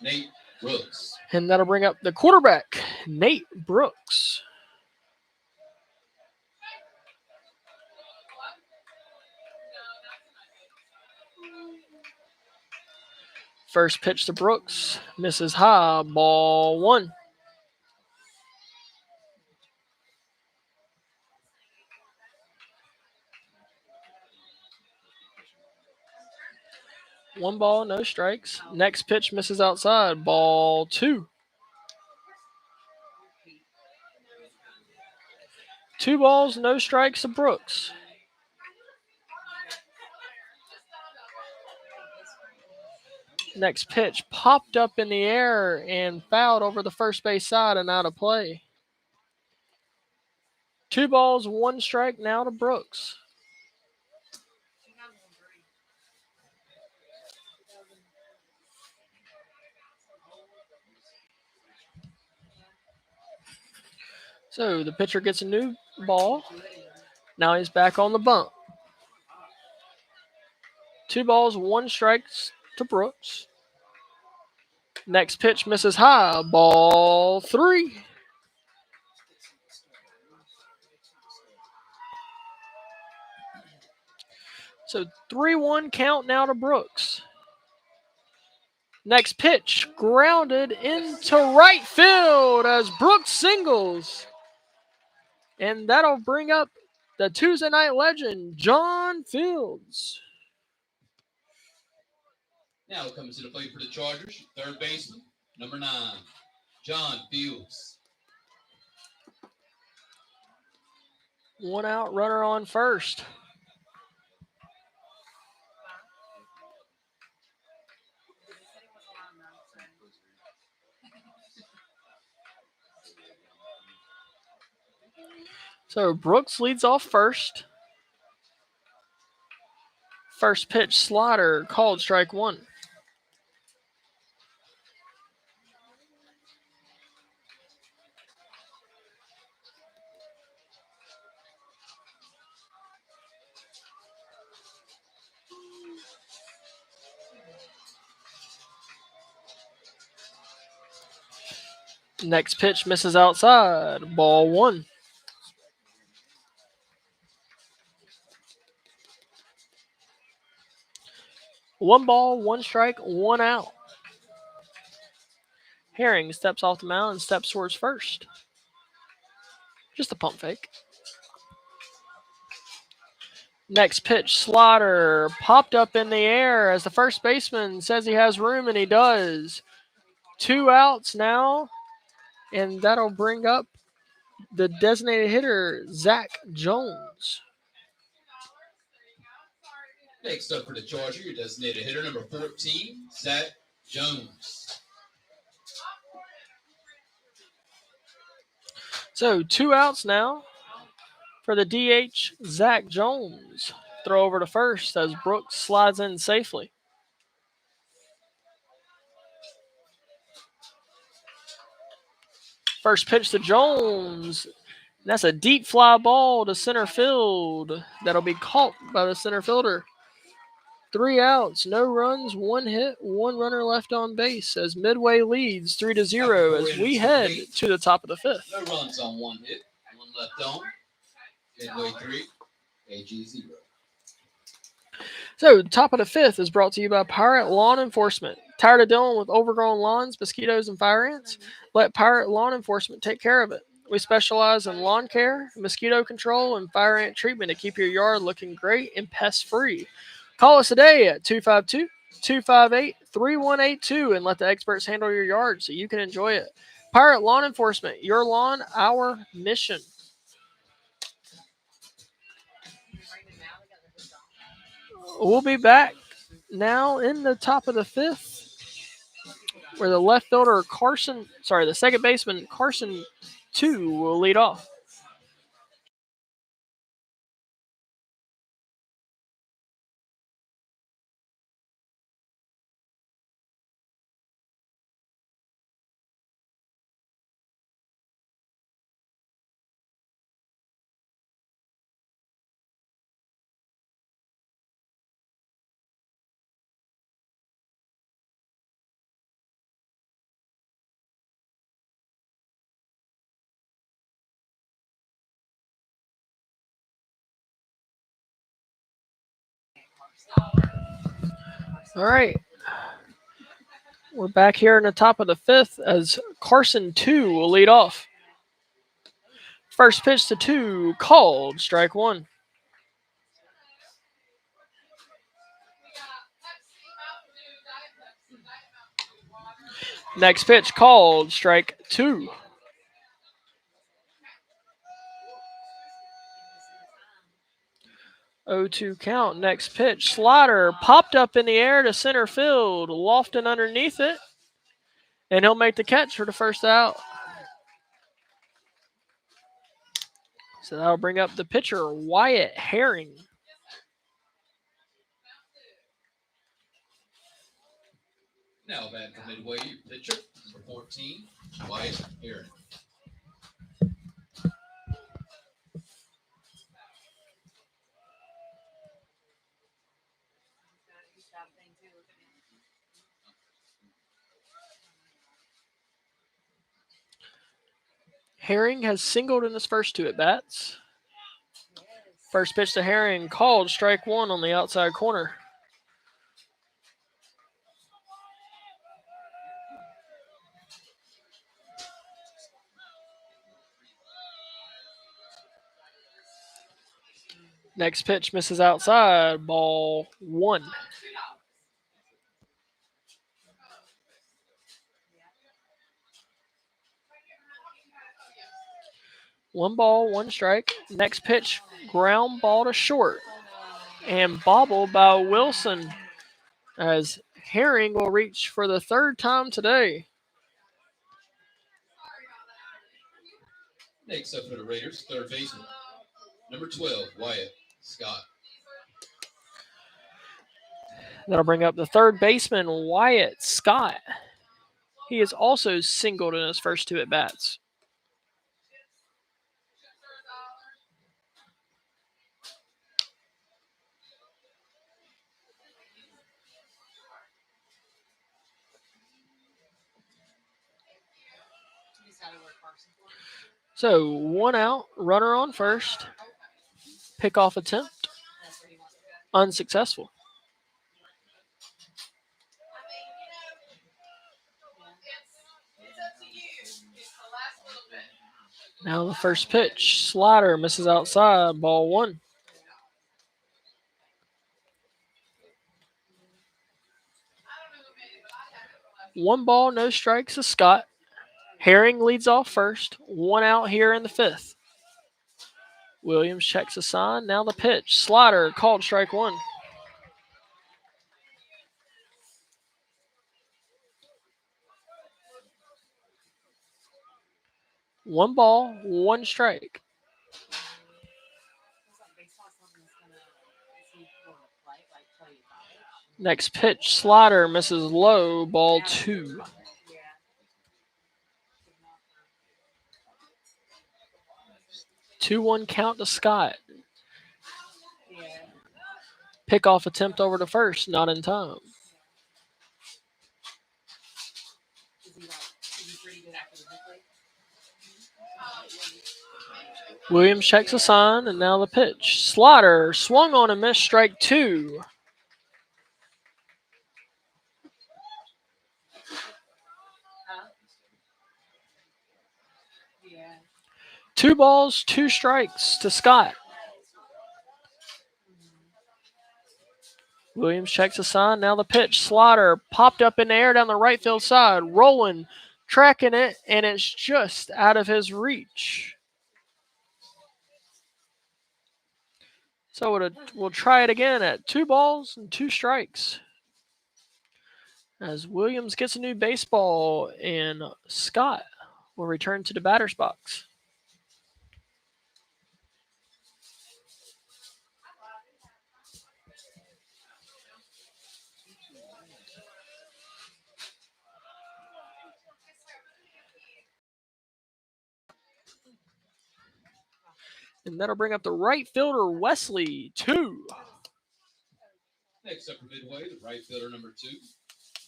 Nate Brooks. And that'll bring up the quarterback, Nate Brooks. First pitch to Brooks, misses high, ball 1. One ball, no strikes. Next pitch misses outside, ball 2. 2 balls, no strikes to Brooks. Next pitch popped up in the air and fouled over the first base side and out of play. 2 balls, 1 strike now to Brooks. So the pitcher gets a new ball. Now he's back on the bump. 2 balls, 1 strike to Brooks. Next pitch misses high. Ball 3. So 3-1 count now to Brooks. Next pitch grounded into right field as Brooks singles. And that'll bring up the Tuesday night legend, John Fields. Now coming to the plate for the Chargers, third baseman, number 9, John Fields. 1 out, runner on first. So Brooks leads off first. First pitch slider called strike 1. Next pitch misses outside. Ball 1. One ball, 1 strike, 1 out. Herring steps off the mound and steps towards first. Just a pump fake. Next pitch, slider popped up in the air as the first baseman says he has room, and he does. 2 outs now, and that'll bring up the designated hitter, Zach Jones. Next up for the Charger, your designated hitter, number 14, Zach Jones. So 2 outs now for the DH, Zach Jones. Throw over to first as Brooks slides in safely. First pitch to Jones. That's a deep fly ball to center field. That'll be caught by the center fielder. 3 outs, no runs, 1 hit, 1 runner left on base as Midway leads 3-0 as we head to the top of the 5th. No runs on 1 hit, 1 left on. Midway 3, AG 0. So, top of the 5th is brought to you by Pirate Lawn Enforcement. Tired of dealing with overgrown lawns, mosquitoes, and fire ants? Let Pirate Lawn Enforcement take care of it. We specialize in lawn care, mosquito control, and fire ant treatment to keep your yard looking great and pest-free. Call us today at 252-258-3182 and let the experts handle your yard so you can enjoy it. Pirate Lawn Enforcement, your lawn, our mission. We'll be back now in the top of the 5th, where the left fielder the second baseman Carson 2 will lead off. All right. We're back here in the top of the 5th as Carson 2 will lead off. First pitch to 2, called strike 1. Next pitch called strike 2. 0-2 count. Next pitch. Slider popped up in the air to center field. Lofton underneath it. And he'll make the catch for the first out. So that'll bring up the pitcher, Wyatt Herring. Now back to Midway, your pitcher, number 14, Wyatt Herring. Herring has singled in his first 2 at-bats. First pitch to Herring, called strike 1 on the outside corner. Next pitch misses outside, ball 1. One ball, 1 strike. Next pitch, ground ball to short. And bobbled by Wilson as Herring will reach for the 3rd time today. Next up for the Raiders, third baseman, number 12, Wyatt Scott. That'll bring up the third baseman, Wyatt Scott. He has also singled in his first 2 at-bats. So 1 out, runner on first. Pickoff attempt, unsuccessful. Now the first pitch, slider misses outside, ball 1. One ball, no strikes to Scott. Herring leads off first. 1 out here in the 5th. Williams checks the sign. Now the pitch. Slider called strike 1. One ball, 1 strike. Next pitch, slider misses low, ball 2. 2-1 count to Scott. Pickoff attempt over to first, not in time. Williams checks the sign, and now the pitch. Slider swung on and missed, strike 2. Two balls, 2 strikes to Scott. Williams checks the sign. Now the pitch. Slider popped up in the air down the right field side. Rolling, tracking it, and it's just out of his reach. So we'll try it again at 2 balls and 2 strikes. As Williams gets a new baseball, and Scott will return to the batter's box. And that'll bring up the right fielder, Wesley, 2. Next up for Midway, the right fielder, number 2,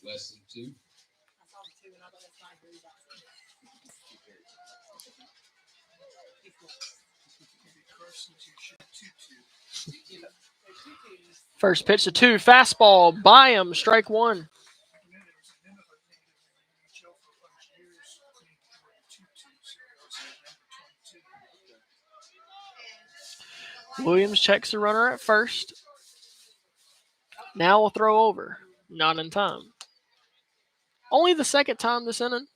Wesley 2. First pitch to 2, fastball by him, strike 1. Williams checks the runner at first. Now we'll throw over. Not in time. Only the 2nd time this inning.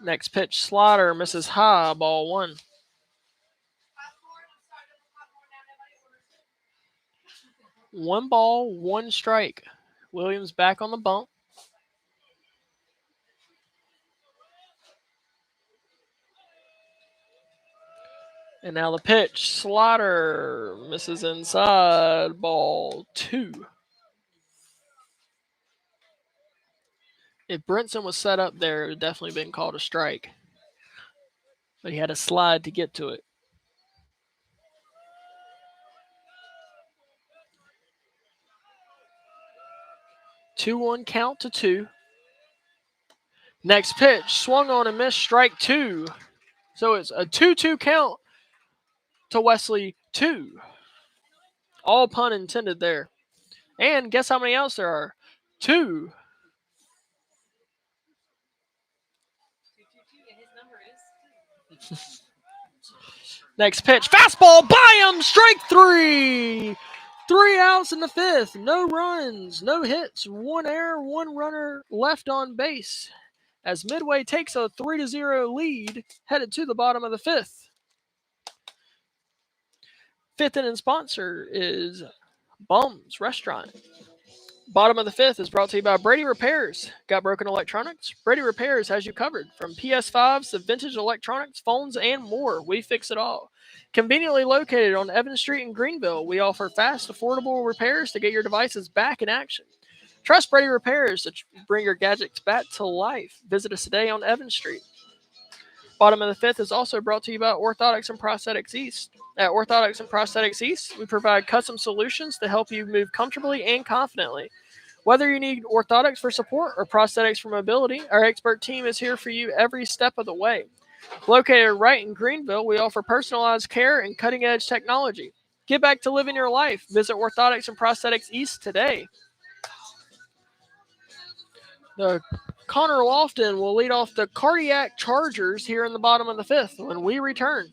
Next pitch, slider, misses high, ball 1. One ball, one strike. Williams back on the bump. And now the pitch, slider, misses inside, ball 2. If Brinson was set up there, it would definitely been called a strike. But he had to slide to get to it. 2-1 count to 2. Next pitch, swung on and missed, strike 2. So it's a 2-2 count to Wesley 2. All pun intended there. And guess how many outs there are? 2. And his number is 2. Next pitch, fastball by him, strike 3. 3 outs in the 5th. No runs, no hits, 1 error, 1 runner left on base. As Midway takes a 3-0 lead, headed to the bottom of the 5th. 5th inning sponsor is Bum's Restaurant. Bottom of the 5th is brought to you by Brady Repairs. Got broken electronics? Brady Repairs has you covered. From PS5s to vintage electronics, phones, and more, we fix it all. Conveniently located on Evans Street in Greenville, we offer fast, affordable repairs to get your devices back in action. Trust Brady Repairs to bring your gadgets back to life. Visit us today on Evans Street. Bottom of the 5th is also brought to you by Orthotics and Prosthetics East. At Orthotics and Prosthetics East, we provide custom solutions to help you move comfortably and confidently. Whether you need orthotics for support or prosthetics for mobility, our expert team is here for you every step of the way. Located right in Greenville, we offer personalized care and cutting-edge technology. Get back to living your life. Visit Orthotics and Prosthetics East today. The Connor Lofton will lead off the Cardiac Chargers here in the bottom of the 5th when we return.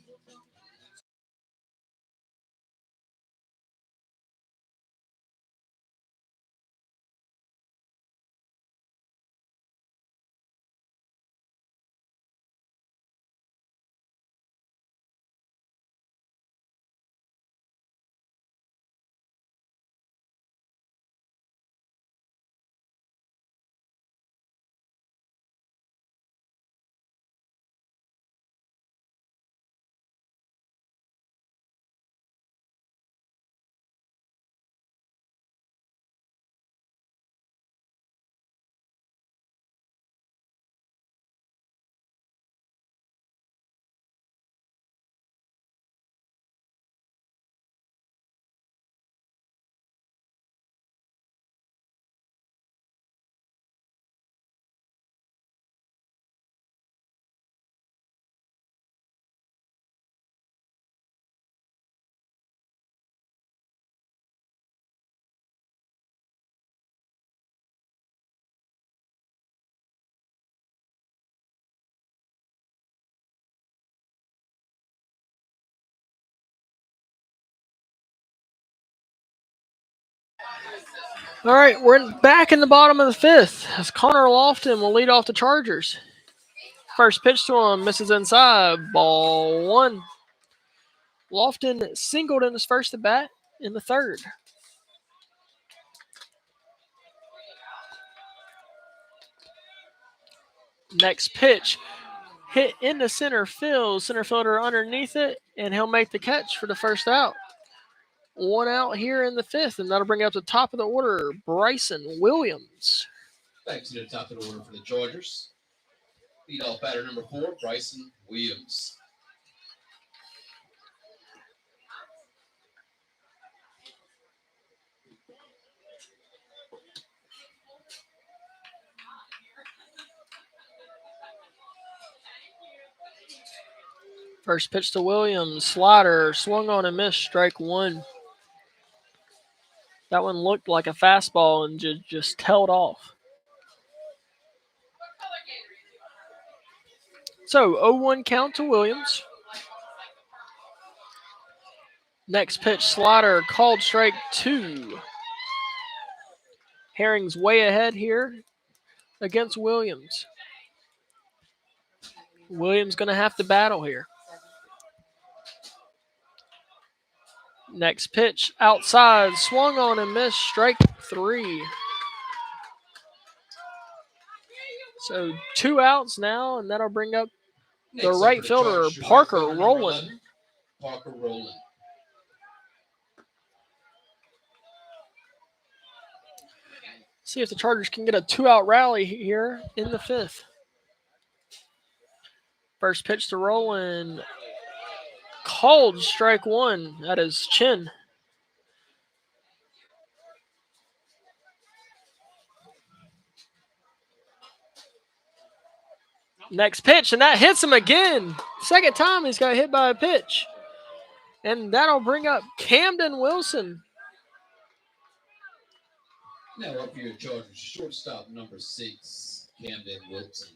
All right, we're back in the bottom of the 5th as Connor Lofton will lead off the Chargers. First pitch to him, misses inside, ball 1. Lofton singled in his first at bat in the 3rd. Next pitch, hit into center field. Center fielder underneath it, and he'll make the catch for the first out. 1 out here in the 5th, and that'll bring up the top of the order, Bryson Williams. Back to the top of the order for the Chargers. Leadoff batter number 4, Bryson Williams. First pitch to Williams, slider, swung on and missed, strike 1. That one looked like a fastball and just tailed off. So 0-1 count to Williams. Next pitch, slider, called strike 2. Herring's way ahead here against Williams. Williams going to have to battle here. Next pitch outside, swung on and missed, strike 3. So 2 outs now, and that'll bring up the Next up right for the fielder, Chargers, your right Parker fielder, number Rowland. 11, Parker Rowland. See if the Chargers can get a 2-out rally here in the 5th. First pitch to Rowland. Called strike 1. That is chin. Next pitch, and that hits him again. Second time he's got hit by a pitch. And that'll bring up Camden Wilson. Now up for your Chargers, shortstop number 6, Camden Wilson.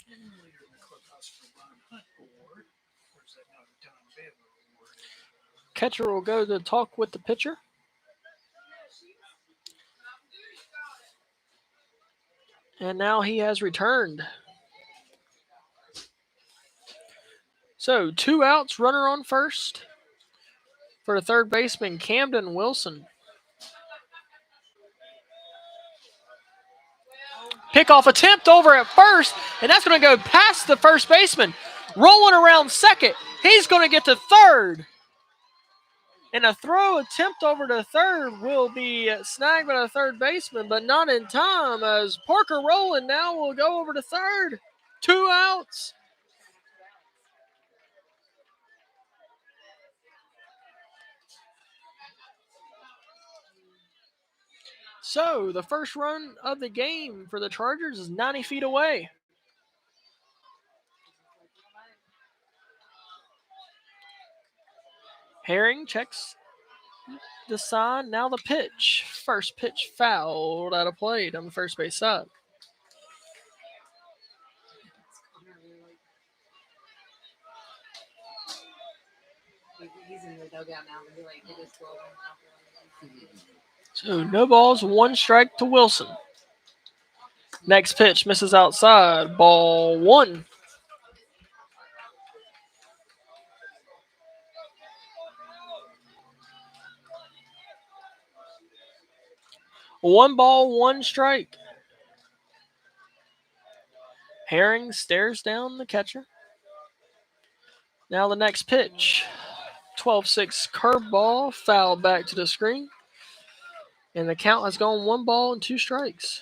Later in the clubhouse for Ron Hunt Award, or is that not a Don Baylor Award? Catcher will go to talk with the pitcher. And now he has returned. So 2 outs, runner on first for the third baseman, Camden Wilson. Pickoff attempt over at first, and that's going to go past the first baseman. Rolling around second. He's going to get to third. And a throw attempt over to third will be snagged by the third baseman, but not in time as Parker Rowland now will go over to third. 2 outs. So the first run of the game for the Chargers is 90 feet away. Herring checks the sign. Now the pitch. First pitch fouled out of play on the first base side. He's in the dugout now. He it is 12. So no balls, 1 strike to Wilson. Next pitch misses outside. Ball 1. One ball, 1 strike. Herring stares down the catcher. Now the next pitch. 12-6 curveball, foul back to the screen. And the count has gone 1 ball and 2 strikes.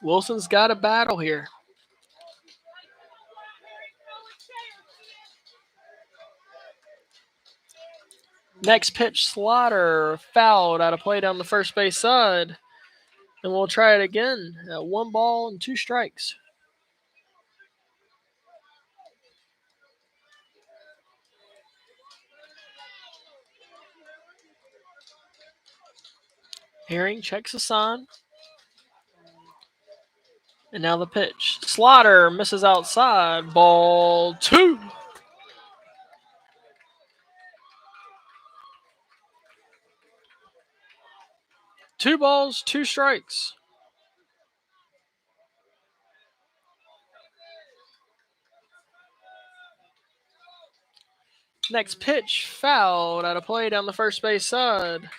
Wilson's got a battle here. Next pitch, slider, fouled out of play down the first base side. And we'll try it again at 1 ball and 2 strikes. Herring checks the sign. And now the pitch. Slider misses outside. Ball 2. Two balls, 2 strikes. Next pitch, fouled out of play down the first base side.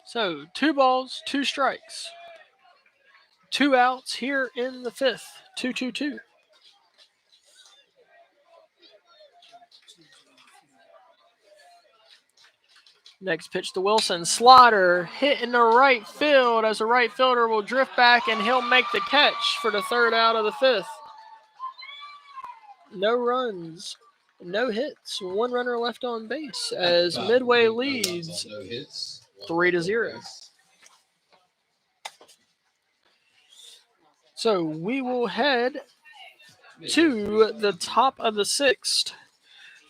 So 2 balls, 2 strikes. 2 outs here in the 5th. 2-2-2. Next pitch to Wilson. Slider hit in the right field as the right fielder will drift back and he'll make the catch for the 3rd out of the 5th. No runs, no hits, 1 runner left on base as Midway leads 3-0. So we will head to the top of the 6th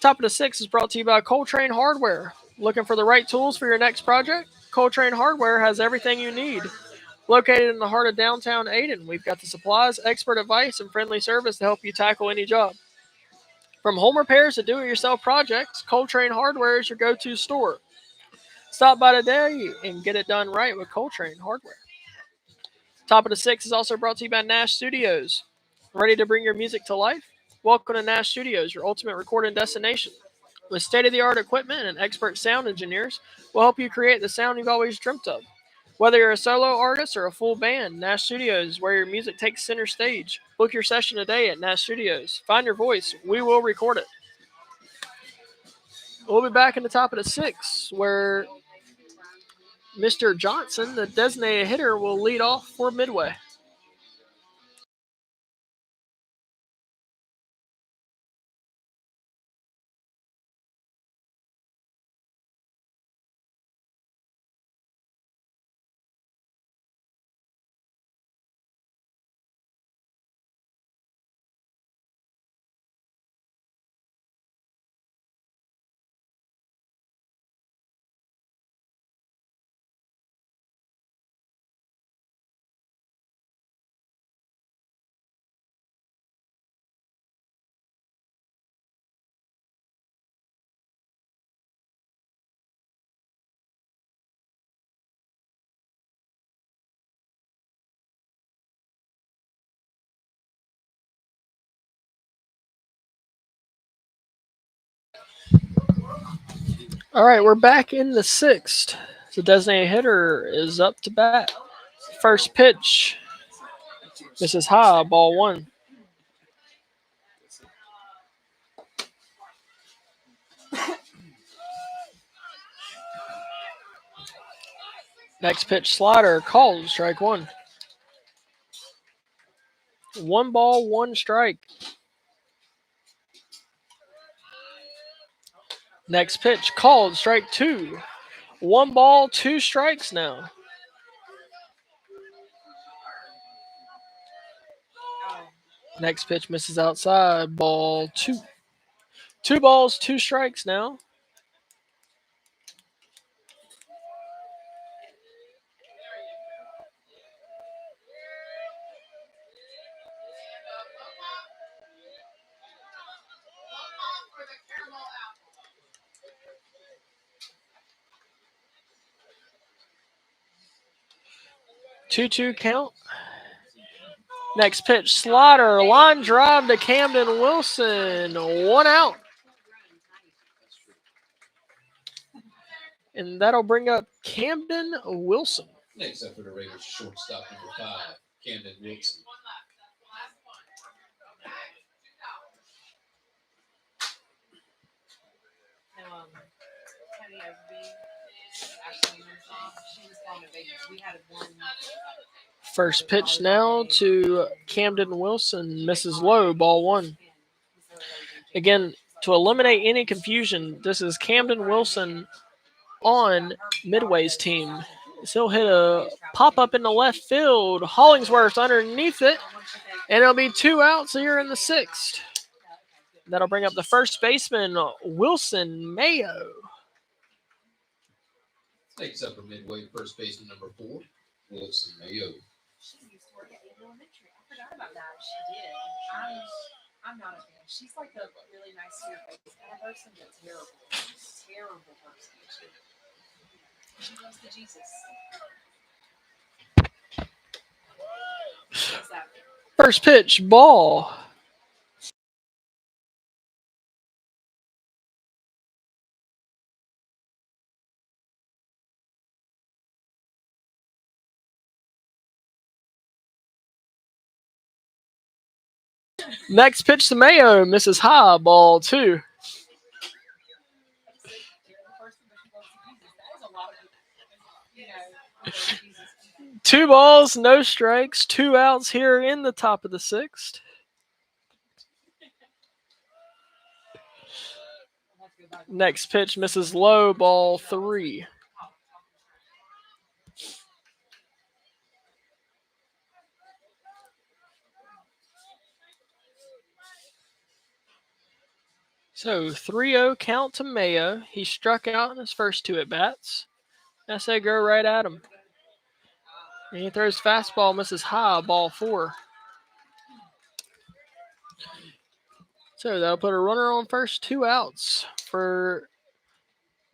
Top of the six is brought to you by Coltrane Hardware. Looking for the right tools for your next project? Coltrane Hardware has everything you need. Located in the heart of downtown Ayden, we've got the supplies, expert advice, and friendly service to help you tackle any job. From home repairs to do-it-yourself projects, Coltrane Hardware is your go-to store. Stop by today and get it done right with Coltrane Hardware. Top of the six is also brought to you by Nash Studios. Ready to bring your music to life? Welcome to Nash Studios, your ultimate recording destination. With state-of-the-art equipment and expert sound engineers, we'll help you create the sound you've always dreamt of. Whether you're a solo artist or a full band, Nash Studios is where your music takes center stage. Book your session today at Nash Studios. Find your voice. We will record it. We'll be back in the top of the six, where Mr. Johnson, the designated hitter, will lead off for Midway. All right, we're back in the sixth. The designated hitter is up to bat. First pitch. This is high, ball one. Next pitch, slider, called, strike one. One ball, one strike. Next pitch, called, strike two. One ball, two strikes now. Next pitch misses outside, ball two. Two balls, two strikes now. Two count. Next pitch, slider, line drive to Camden Wilson. One out. And that'll bring up Camden Wilson. Next up for the Raiders, shortstop number 5, Camden Wilson. First pitch now to Camden Wilson. Misses low, ball one. Again, to eliminate any confusion, this is Camden Wilson on Midway's team. So he'll hit a pop up in the left field. Hollingsworth's underneath it, and it'll be two outs here in the sixth. That'll bring up the first baseman, Wilson Mayo. Next up for Midway, first baseman number 4, Wilson Mayo. She used to work at elementary. I forgot about that. She did. I'm not a fan. She's like a really nice, sweet face kind of person, but terrible person. She loves the Jesus. Exactly. First pitch, ball. Next pitch to Mayo, misses high, ball two. Two balls, no strikes, two outs here in the top of the sixth. Next pitch misses low, ball three. So 3-0 count to Mayo. He struck out in his first 2 at-bats. SA go right at him. And he throws fastball, misses high, ball 4. So that'll put a runner on first, 2 outs for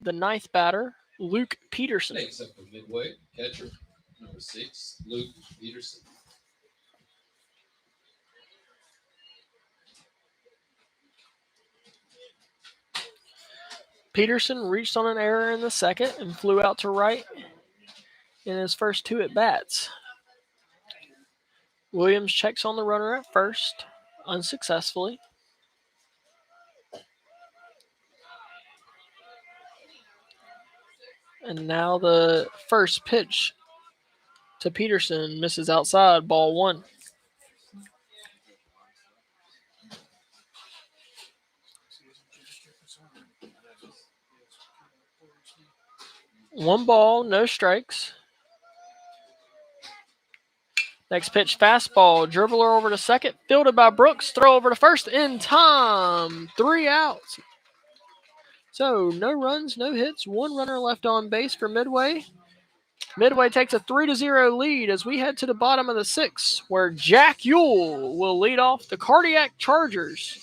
the 9th batter, Luke Peterson. Next up for Midway, catcher, number 6, Luke Peterson. Peterson reached on an error in the second and flew out to right in his first 2 at-bats. Williams checks on the runner at first, unsuccessfully. And now the first pitch to Peterson misses outside, ball 1. One ball, no strikes. Next pitch, fastball, dribbler over to second, fielded by Brooks, throw over to first in time. 3 outs. So no runs, no hits, 1 runner left on base for Midway. Midway takes a 3-0 lead as we head to the bottom of the 6th, where Jack Yule will lead off the Cardiac Chargers.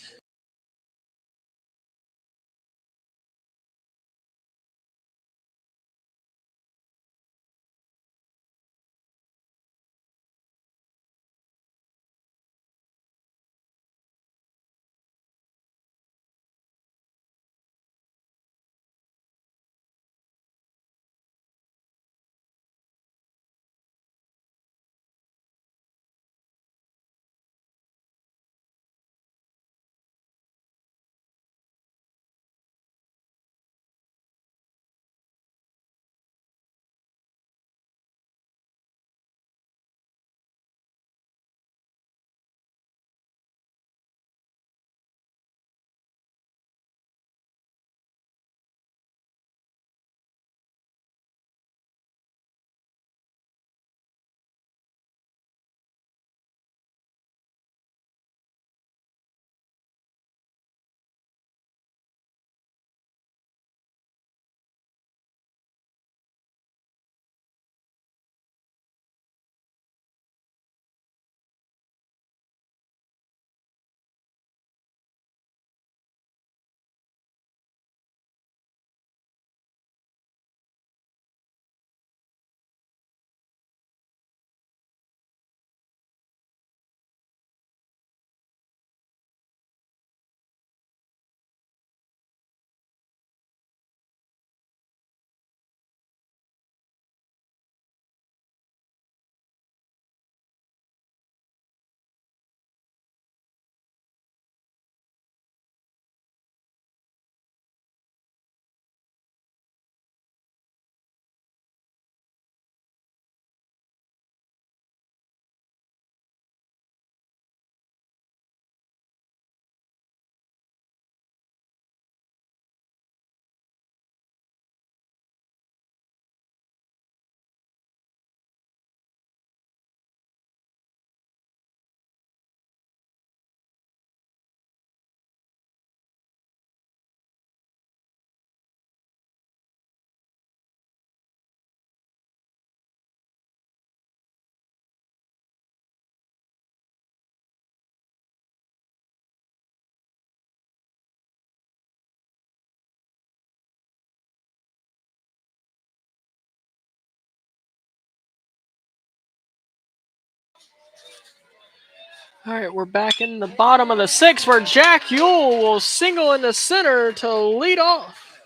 All right, we're back in the bottom of the 6th, where Jack Yule will single in the center to lead off.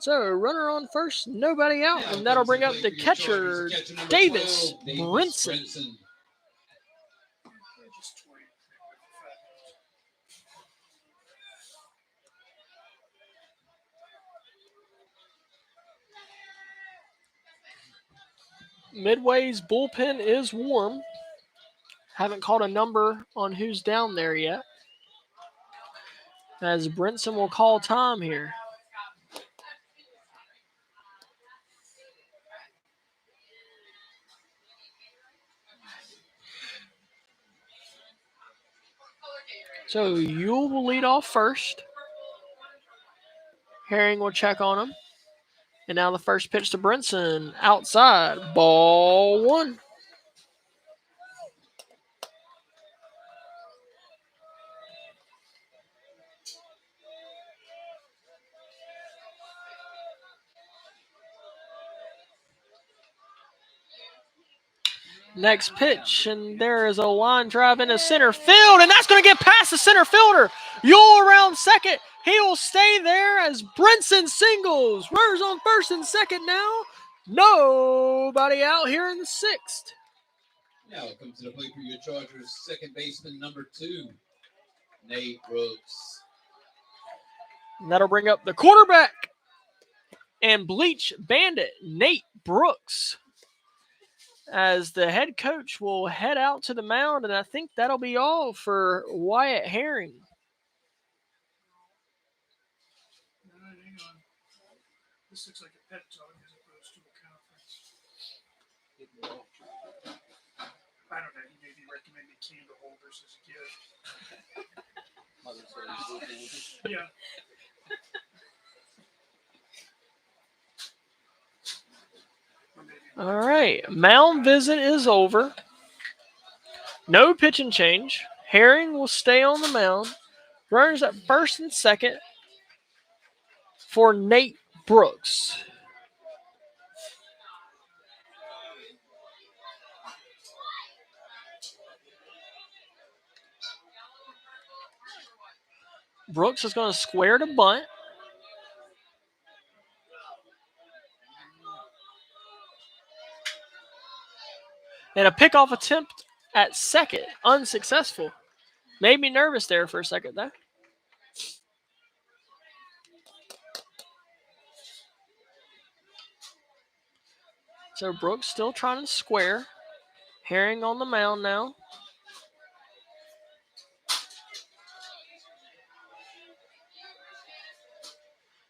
So runner on first, nobody out, Now and that'll comes bring to up play the for your catcher, Chargers, number Davis 12, Brinson. Just toying with the fact Midway's bullpen is warm. Haven't called a number on who's down there yet, as Brinson will call time here. So Yule will lead off first. Herring will check on him. And now the first pitch to Brinson. Outside. Ball one. Next pitch, and there is a line drive into center field, and that's going to get past the center fielder. Yule around second. He will stay there as Brinson singles. Runners on first and second now. Nobody out here in the sixth. Now comes to the plate for your Chargers, second baseman number 2, Nate Brooks. And that'll bring up the quarterback and Bleach Bandit, Nate Brooks, as the head coach will head out to the mound, and I think that'll be all for Wyatt Herring. Hang on. This looks like a pet talk as opposed to a conference. I don't know. He maybe recommended candle holders as a gift. Yeah. All right, mound visit is over. No pitching change. Herring will stay on the mound. Runners at first and second for Nate Brooks. Brooks is going to square to bunt. And a pickoff attempt at second, unsuccessful. Made me nervous there for a second, though. So Brooks still trying to square. Herring on the mound now.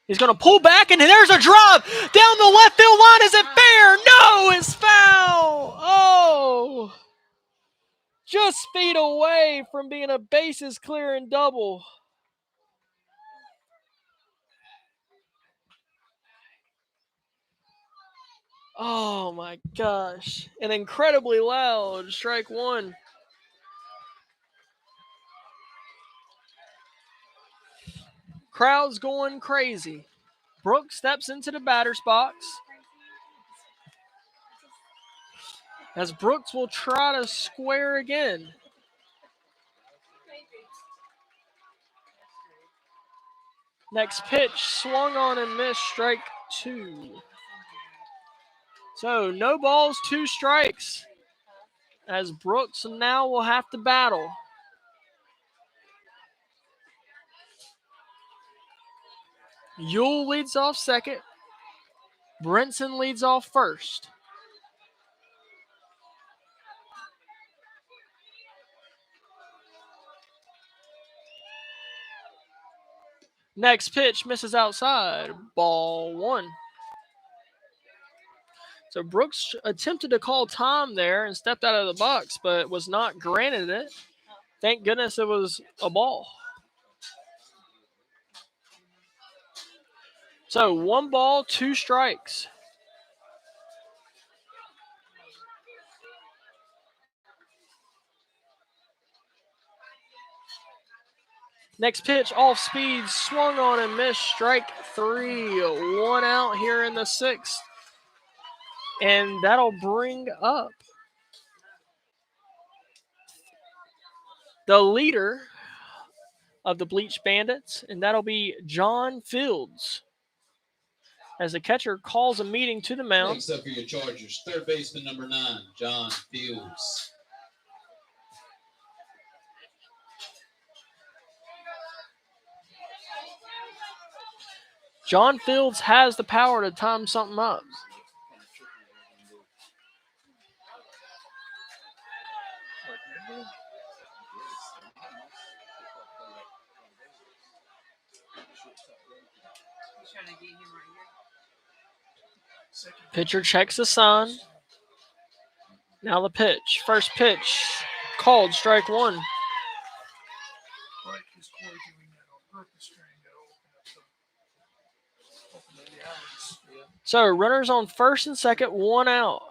He's going to pull back, and there's a drop down the left field line. Is it fair? No, it's foul. Oh. Just feet away from being a bases clearing double. Oh, my gosh. An incredibly loud strike one. Crowd's going crazy. Brooks steps into the batter's box. As Brooks will try to square again. Next pitch, swung on and missed, strike 2. So no balls, 2 strikes. As Brooks now will have to battle. Yule leads off second. Brinson leads off first. Next pitch misses outside. Ball 1. So Brooks attempted to call time there and stepped out of the box, but was not granted it. Thank goodness it was a ball. So 1 ball, 2 strikes. Next pitch, off speed, swung on and missed, strike 3. 1 out here in the 6th. And that'll bring up the leader of the Bleach Bandits, and that'll be John Fields. As the catcher calls a meeting to the mound. Next up for your Chargers, third baseman number 9, John Fields. John Fields has the power to time something up. Pitcher checks the sign. Now the pitch. First pitch called, strike 1. Well, So runners on first and second, 1 out.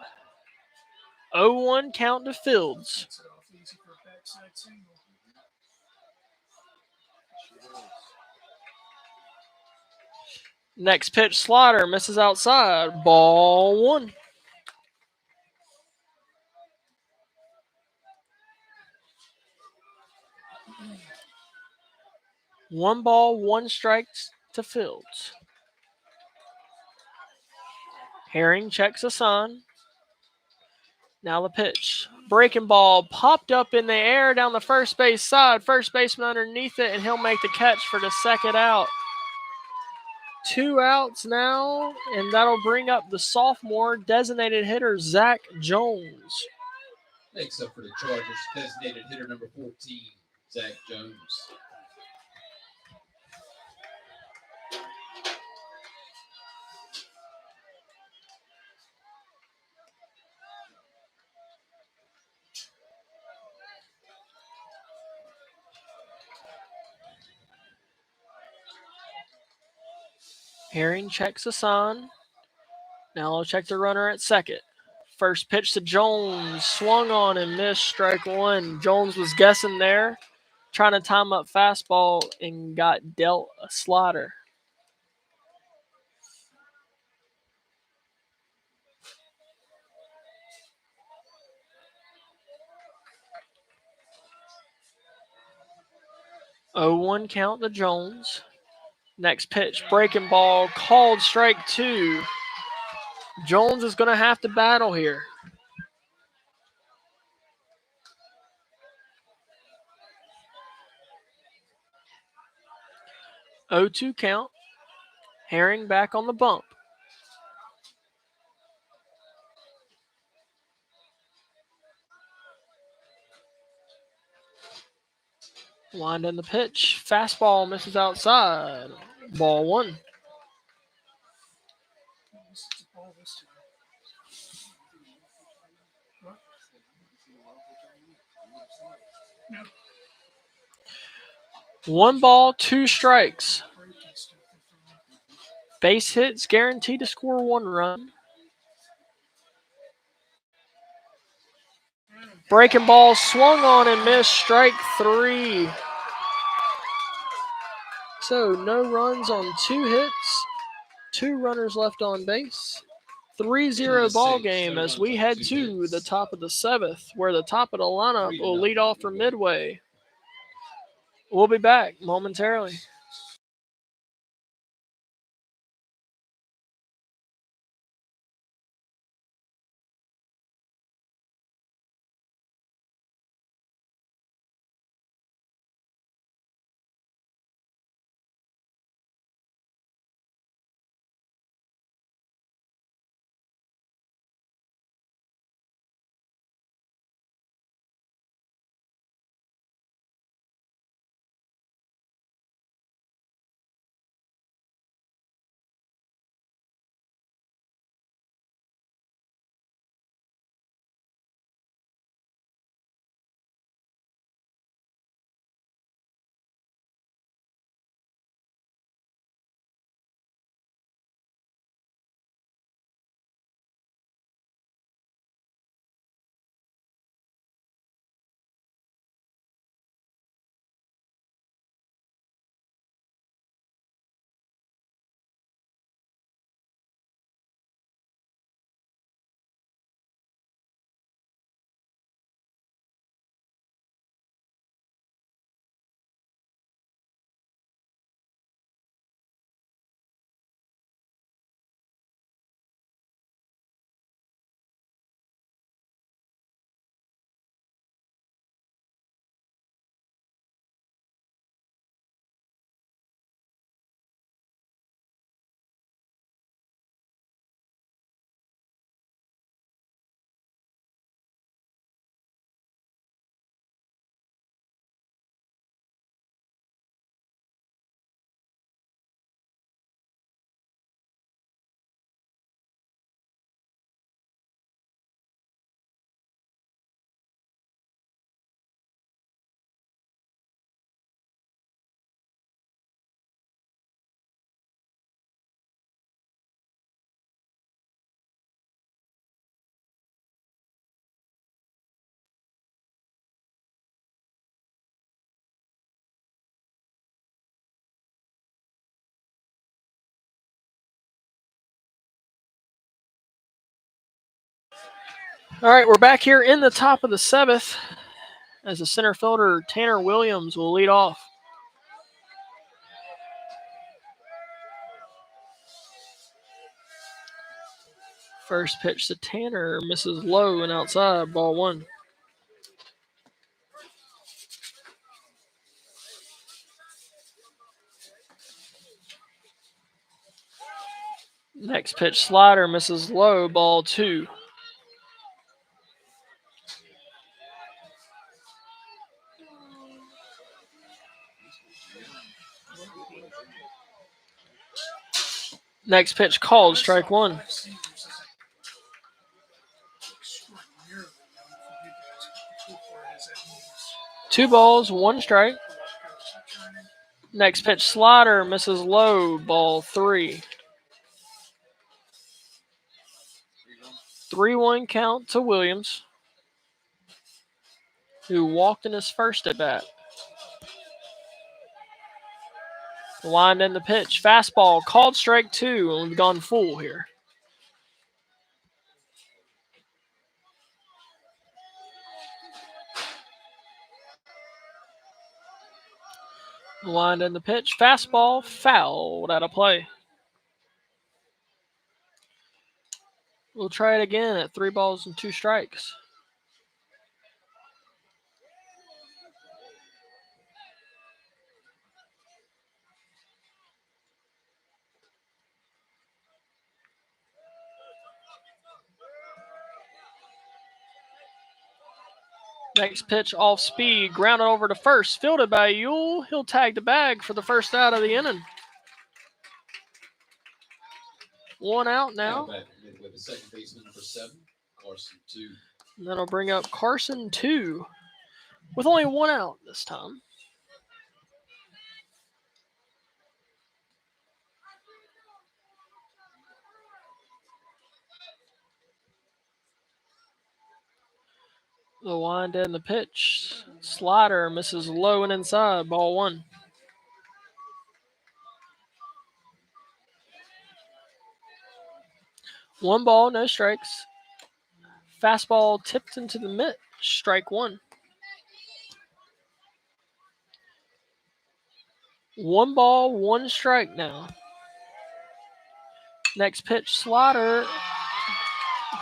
0-1 count to Fields. Gets it off easy for a backside single. Next pitch, slider misses outside. Ball 1. 1 ball, 1 strike to Fields. Herring checks a sign. Now the pitch. Breaking ball popped up in the air down the first base side. First baseman underneath it, and he'll make the catch for the second out. 2 outs now, and that'll bring up the sophomore designated hitter, Zach Jones. Next up for the Chargers, designated hitter number 14, Zach Jones. Herring checks the sign. Now I'll check the runner at second. First pitch to Jones. Swung on and missed. Strike 1. Jones was guessing there, trying to time up fastball, and got dealt a slider. Oh, 1 count to Jones. Next pitch, breaking ball, called strike 2. Jones is going to have to battle here. 0-2 count. Herring back on the bump. Wind in the pitch. Fastball misses outside. Ball 1. This is a ball this time. What? No. 1 ball, 2 strikes. Breaking stuff. Base hits guaranteed to score 1 run. Breaking ball swung on and missed. Strike 3. So no runs on 2 hits. 2 runners left on base. 3-0 ball game as we head to the top of the 7th, where the top of the lineup will lead off for Midway. We'll be back momentarily. All right, we're back here in the top of the seventh as the center fielder Tanner Williams will lead off. First pitch to Tanner misses low and outside, ball one. Next pitch slider misses low, ball two. Next pitch called, strike one. Seniors is extraordinarily young for you guys. How far does that mean? 2 balls, 1 strike. Next pitch slider misses low, ball three. 3-1 count to Williams, who walked in his first at bat. The line and the pitch. Fastball called, strike two, and we've gone full here. The line and the pitch. Fastball fouled out of play. We'll try it again at 3 balls and 2 strikes. Next pitch off speed, grounded over to first, fielded by Yule. He'll tag the bag for the first out of the inning. 1 out now. Back Midway, the second baseman, number 7, Carson 2. And that'll bring up Carson 2 with only 1 out this time. The wind and the pitch. Slider misses low and inside, ball one. One ball, no strikes. Fastball tipped into the mitt, strike one. 1 ball, 1 strike now. Next pitch, slider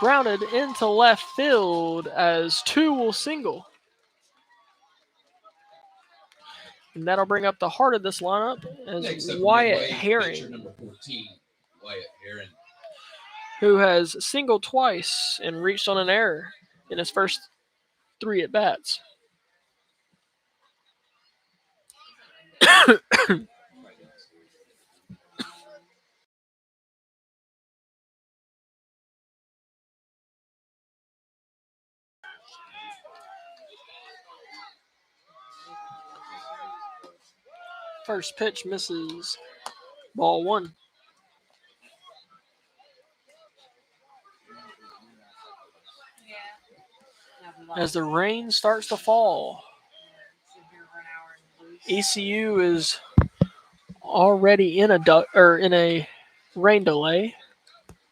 grounded into left field as 2 will single. And that'll bring up the heart of this lineup as Wyatt Midway, Herring, pitcher number 14, Wyatt Herring. who has singled twice and reached on an error in his first 3 at-bats. First pitch misses, ball one. As the rain starts to fall, ECU is already in a rain delay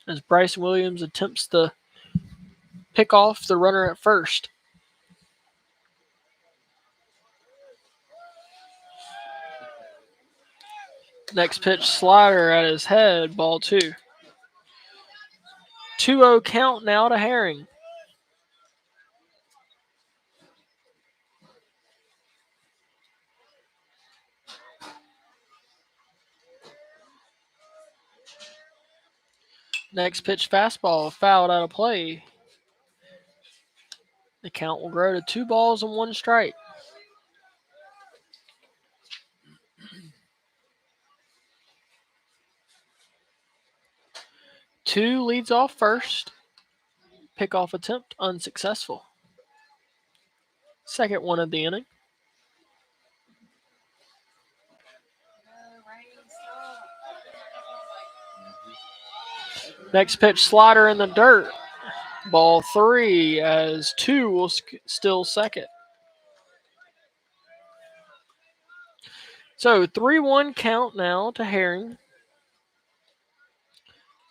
as Bryce Williams attempts to pick off the runner at first. Next pitch slider at his head, ball two. 2-0 count now to Herring. Next pitch fastball fouled out of play. The count will grow to 2 balls and 1 strike. Two leads off first. Pickoff attempt unsuccessful. Second one of the inning. Next pitch slider in the dirt. Ball 3 as 2 will still second. So 3-1 count now to Herring.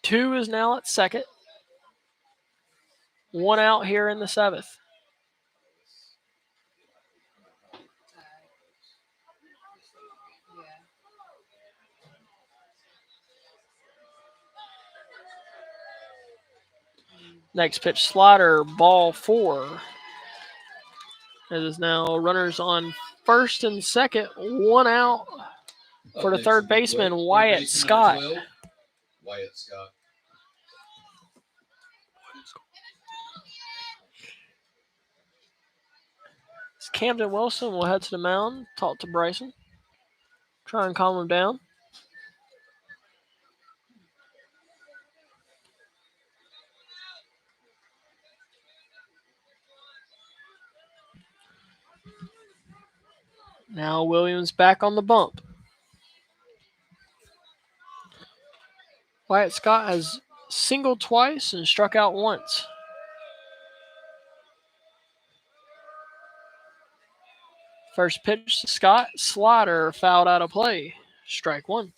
2 is now at second. 1 out here in the 7th. Yeah. Next pitch, slider, ball 4. It is now runners on first and second, 1 out for the Next third up, Midway, baseman, third Wyatt baseman, Scott. number 12, Wyatt Scott. Camden Wilson will head to the mound, talk to Bryson, try and calm him down. Now Williams back on the bump. Wyatt Scott has singled twice and struck out once. First pitch to Scott, slider fouled out of play. Strike 1.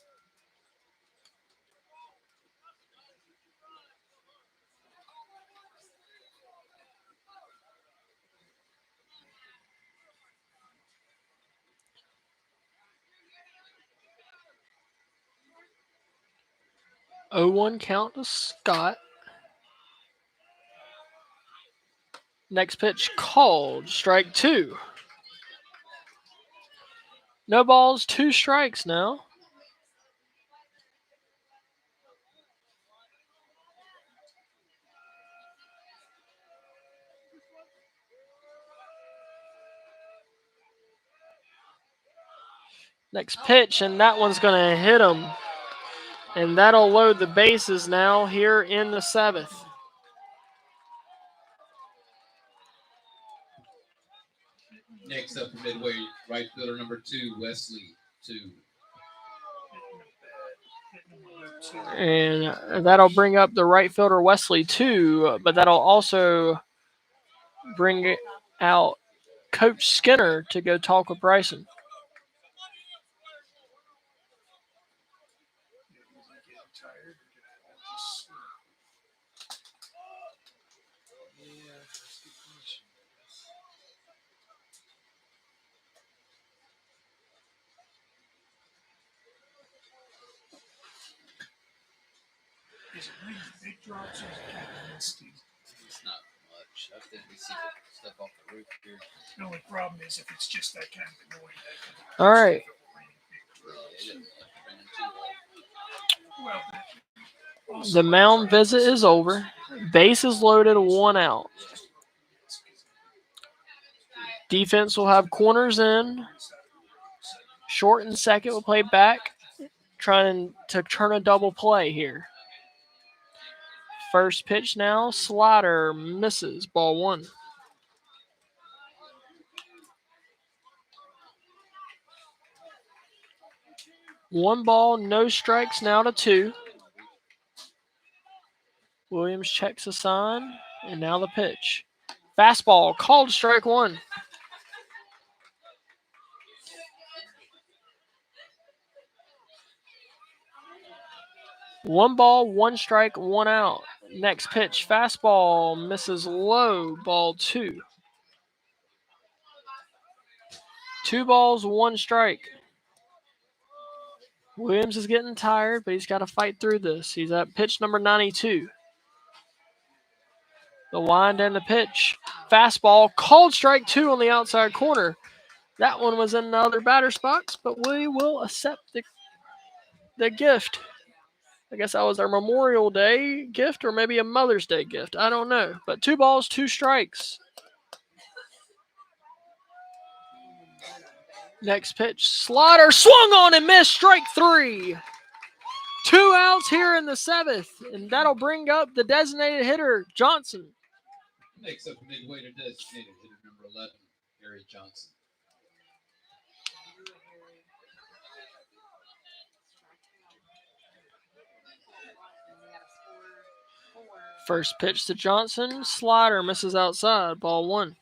Oh, 1 count to Scott. Next pitch called, strike 2. No balls, 2 strikes now. Next pitch, and that one's going to hit him. And that'll load the bases now here in the 7th. Next up for Midway, right fielder number 2, Wesley 2. And that'll bring up the right fielder Wesley 2, but that'll also bring out Coach Skinner to go talk with Bryson. Is it really big drops or is it kind of misty? It's not much. I think we see the stuff off the roof here. The only problem is if it's just that kind of annoying. All right. Well, The mound visit is over. Bases loaded, 1 out. Defense will have corners in. Short and second will play back, trying to turn a double play here. First pitch now, slider misses, ball 1. One ball, no strikes now to 2. Williams checks the sign, and now the pitch. Fastball, called strike 1. One ball, 1 strike, 1 out. Next pitch, fastball misses low, ball 2. 2 balls, 1 strike. Williams is getting tired, but he's got to fight through this. He's at pitch number 92. The wind and the pitch. Fastball, called strike 2 on the outside corner. That one was in the other batter's box, but we will accept the gift. I guess that was our Memorial Day gift or maybe a Mother's Day gift. I don't know. But 2 balls, 2 strikes. Next pitch, slider swung on and missed, strike 3. 2 outs here in the 7th, and that'll bring up the designated hitter, Johnson. Next up for Midway, to designated hitter number 11, Harry Johnson. First pitch to Johnson, slider misses outside, ball 1.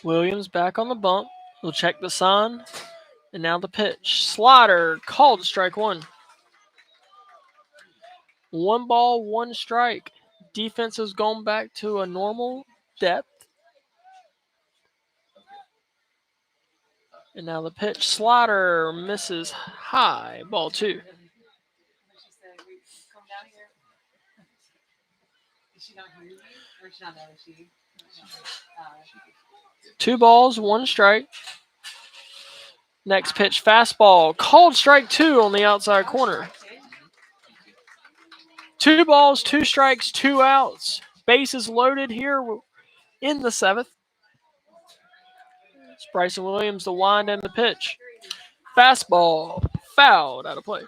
Williams back on the bump. We'll check the sign. And now the pitch. Slider called strike one. 1 ball, 1 strike. Defense has gone back to a normal depth. And now the pitch. Slider misses high. Ball 2. She said, "We come down here." Did she not hear you? Or she not know that she? 2 balls, 1 strike. Next pitch, fastball. Called strike 2 on the outside corner. 2 balls, 2 strikes, 2 outs. Bases loaded here in the 7th. It's Bryson Williams, the wind and the pitch. Fastball, fouled out of play.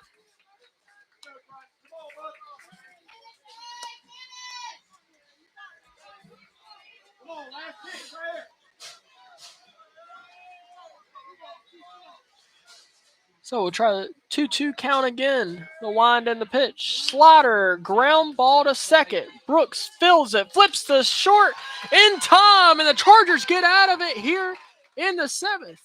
So we'll try the 2-2 count again. The wind and the pitch. Slider, ground ball to second. Brooks fills it, flips the short in time, and the Chargers get out of it here in the 7th.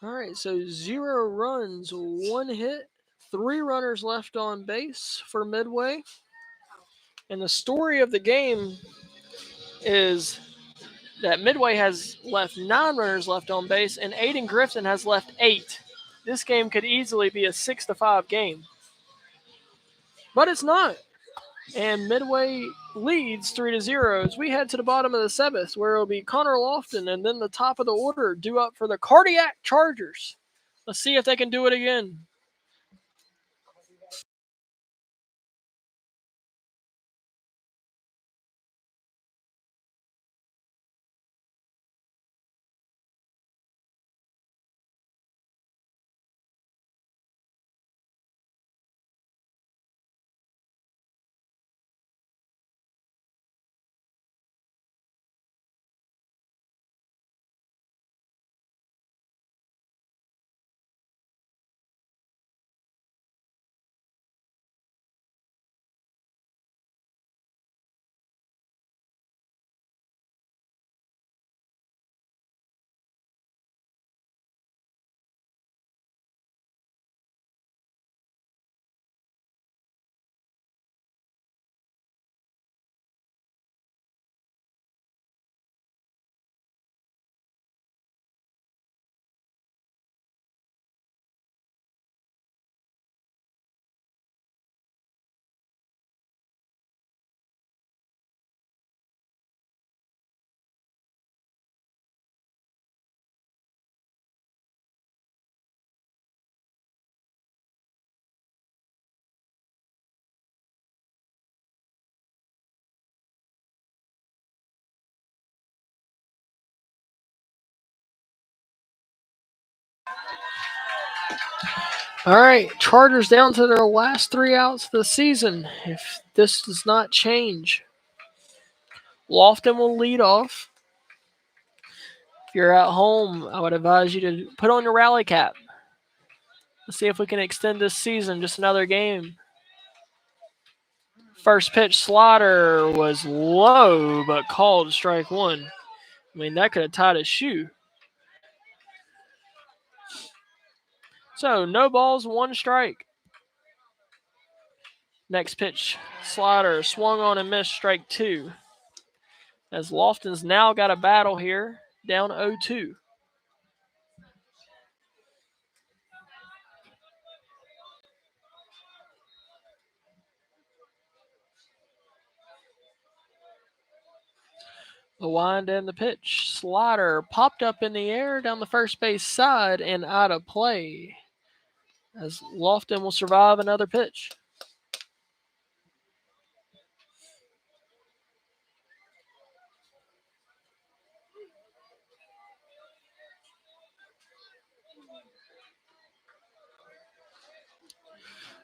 All right, so 0 runs, 1 hit, 3 runners left on base for Midway. And the story of the game is that Midway has left 9 runners left on base, and Ayden-Grifton has left 8. This game could easily be a 6-5 game. But it's not. And Midway leads 3-0 as we head to the bottom of the 7th, where it'll be Connor Lofton and then the top of the order due up for the Cardiac Chargers. Let's see if they can do it again. All right, Chargers down to their last 3 outs of the season. If this does not change, Lofton will lead off. If you're at home, I would advise you to put on your rally cap. Let's see if we can extend this season just another game. First pitch slider was low, but called strike 1. I mean, that could have tied a shoe. So, no balls, 1 strike. Next pitch, slider, swung on and missed, strike 2. As Lofton's now got a battle here, down 0-2. The wind and the pitch. Slider popped up in the air down the first base side and out of play. As Lofton will survive another pitch.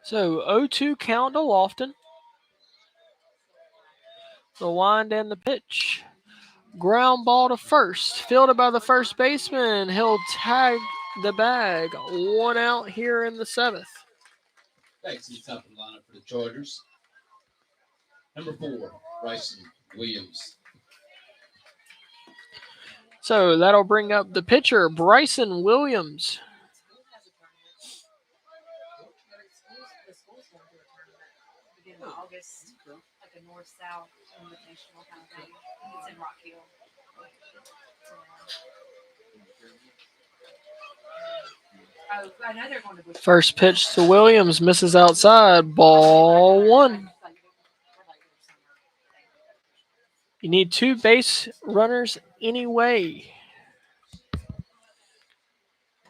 So 0-2 count to Lofton. The wind and the pitch. Ground ball to first. Fielded by the first baseman. He'll tag the bag. 1 out here in the 7th. Back to the top of the lineup for the Chargers. Number 4, Bryson Williams. So that'll bring up the pitcher, Bryson Williams. School has a tournament. The school's going to a tournament beginning of August, like a north-south invitational kind of thing. It's in Rock Hill. Oh, I know they're going to Bush. First pitch to Williams, misses outside, ball 1. You need 2 base runners anyway.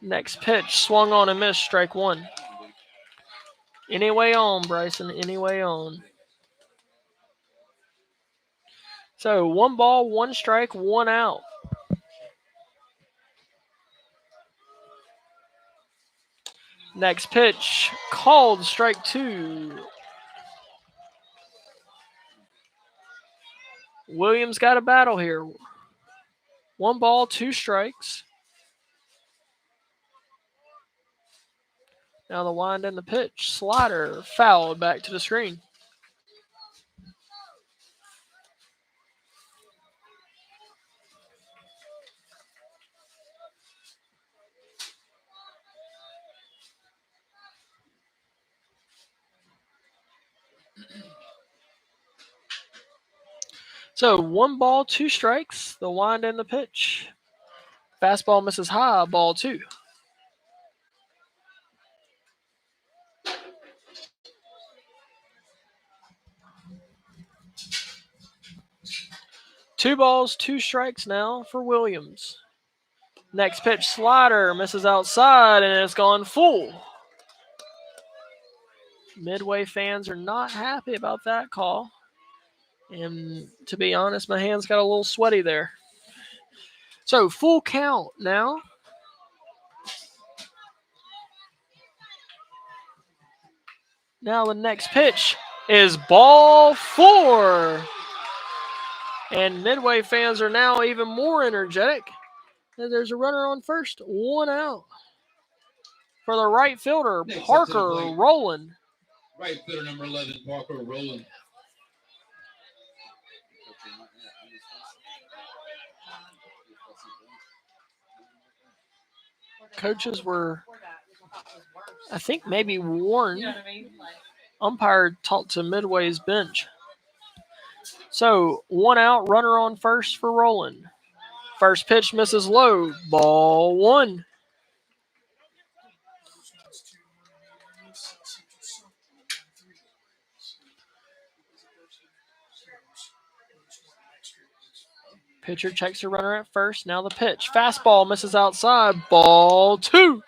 Next pitch, swung on and missed, strike 1. Anyway on, Bryson, anyway on. So 1 ball, 1 strike, 1 out. Next pitch, called, strike 2. Williams got a battle here. 1 ball, 2 strikes. Now the wind and the pitch. Slider fouled back to the screen. So 1 ball, 2 strikes. The wind and the pitch. Fastball misses high, ball 2. Two balls, 2 strikes now for Williams. Next pitch, slider, misses outside, and it's gone full. Midway fans are not happy about that call. And to be honest, my hands got a little sweaty there. So full count now. Now the next pitch is ball 4. And Midway fans are now even more energetic. There's a runner on first, 1 out. For the right fielder, Next up to the Parker plate. Rowland. Right fielder number 11, Parker Rowland. Coaches were, Before that, which I thought was worse. I think, maybe warned. You know what I mean? Like, Umpire talked to Midway's bench. So 1 out, runner on first for Rowland. First pitch misses low, ball 1. Pitcher checks the runner at first. Now the pitch. Fastball misses outside, ball 2.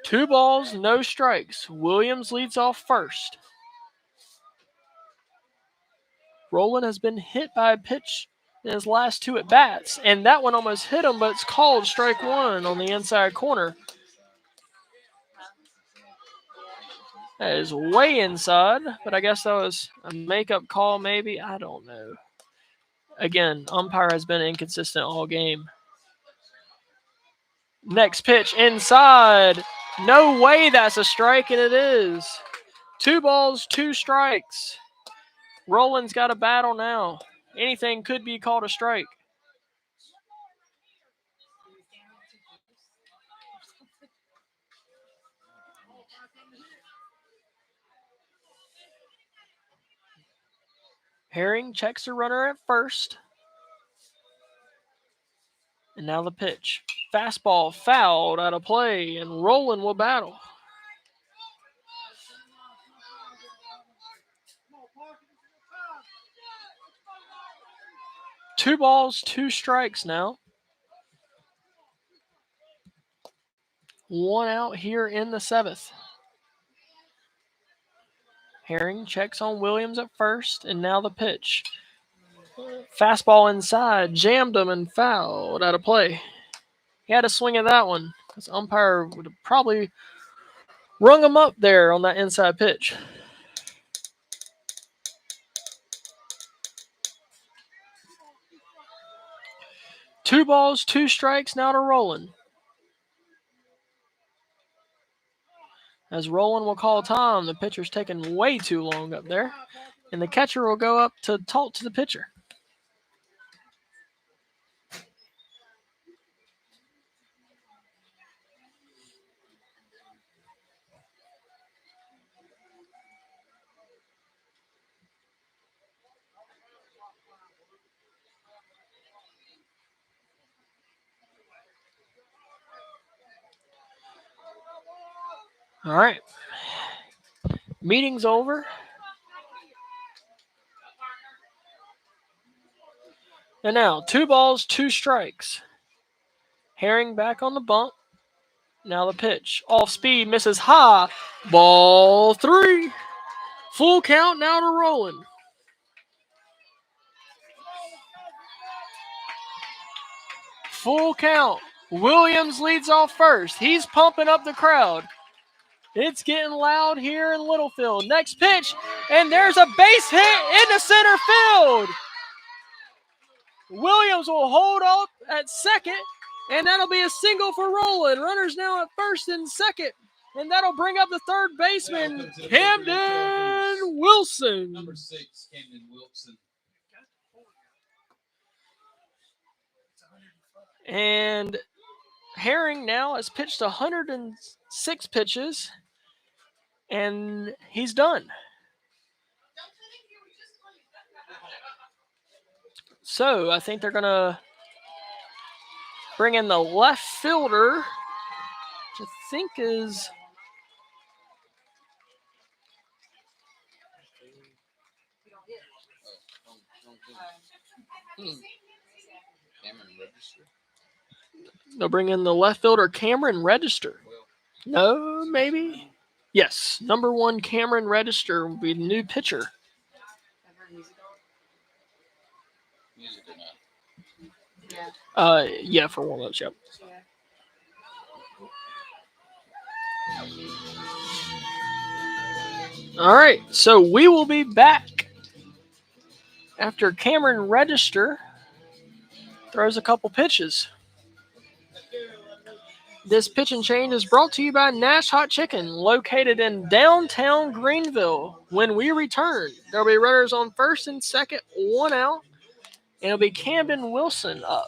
Two balls, no strikes. Williams leads off first. Rowland has been hit by a pitch in his last 2 at bats, and that one almost hit him, but it's called strike 1 on the inside corner. That is way inside, but I guess that was a makeup call, maybe. I don't know. Again, umpire has been inconsistent all game. Next pitch inside. No way that's a strike, and it is. 2 balls, 2 strikes. Rowland's got a battle now. Anything could be called a strike. Herring checks the runner at first. And now the pitch. Fastball fouled out of play, and Rowland will battle. Two balls, 2 strikes now. 1 out here in the 7th. Herring checks on Williams at first, and now the pitch. Fastball inside, jammed him and fouled out of play. He had a swing at that one. This umpire would have probably rung him up there on that inside pitch. Two balls, 2 strikes now to Rowland. As Roland will call time, the pitcher's taking way too long up there. And the catcher will go up to talk to the pitcher. All right. Meeting's over. And now, 2 balls, 2 strikes. Herring back on the bump. Now the pitch. Off speed, misses high. Ball 3. Full count now to Roland. Full count. Williams leads off first. He's pumping up the crowd. It's getting loud here in Littlefield. Next pitch, and there's a base hit into center field. Williams will hold up at second, and that'll be a single for Roland. Runners now at first and second, and that'll bring up the third baseman, Camden Wilson. Number 6, Camden Wilson. And Herring now has pitched 106 pitches, and he's done. So I think they're going to bring in the left fielder, which I think is... Cameron Register. They'll bring in the left fielder, Cameron Register. No, maybe? Yes, number 1, Cameron Register will be the new pitcher. Music or not? Yeah, for warm-ups, yep. All right, so we will be back after Cameron Register throws a couple pitches. This pitch and change is brought to you by Nash Hot Chicken, located in downtown Greenville. When we return, there'll be runners on first and second, 1 out, and it'll be Camden Wilson up.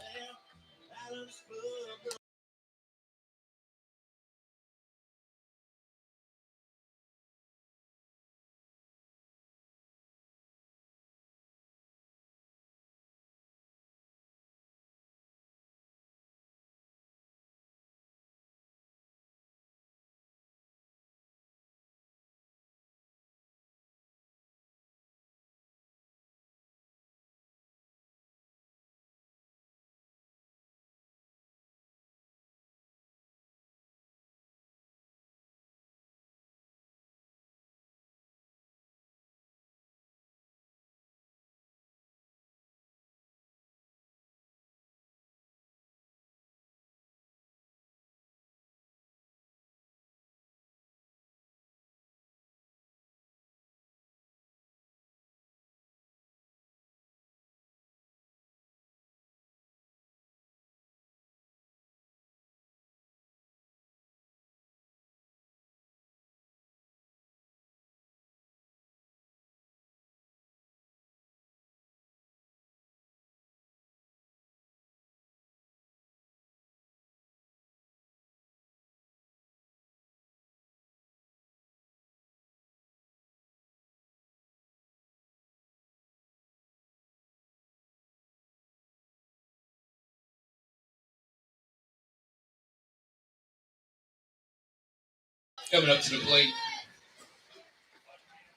Coming up to the plate,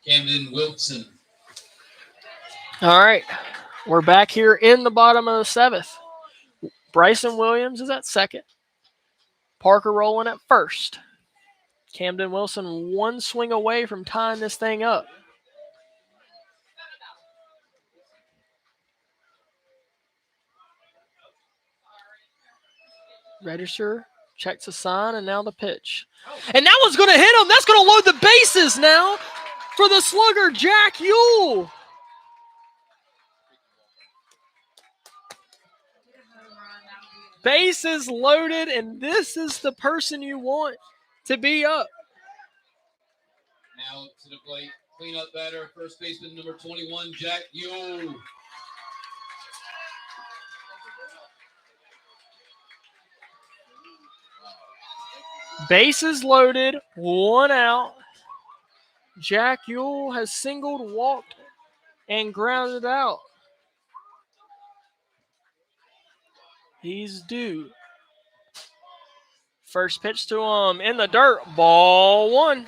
Camden Wilson. All right, we're back here in the bottom of the 7th. Bryson Williams is at second. Parker Rowland at first. Camden Wilson 1 swing away from tying this thing up. Register, checks the sign, and now the pitch. And that one's going to hit him. That's going to load the bases now for the slugger, Jack Yule. Bases loaded, and this is the person you want to be up. Now to the plate, cleanup batter, first baseman number 21, Jack Yule. Bases loaded, 1 out. Jack Yule has singled, walked, and grounded out. He's due. First pitch to him in the dirt, ball 1.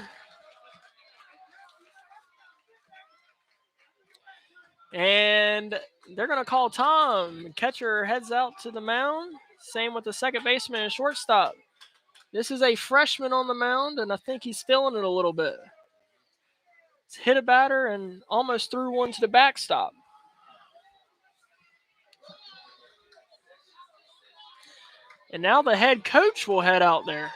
And they're going to call Tom. Catcher heads out to the mound. Same with the second baseman and shortstop. This is a freshman on the mound, and I think he's feeling it a little bit. He's hit a batter and almost threw one to the backstop. And now the head coach will head out there.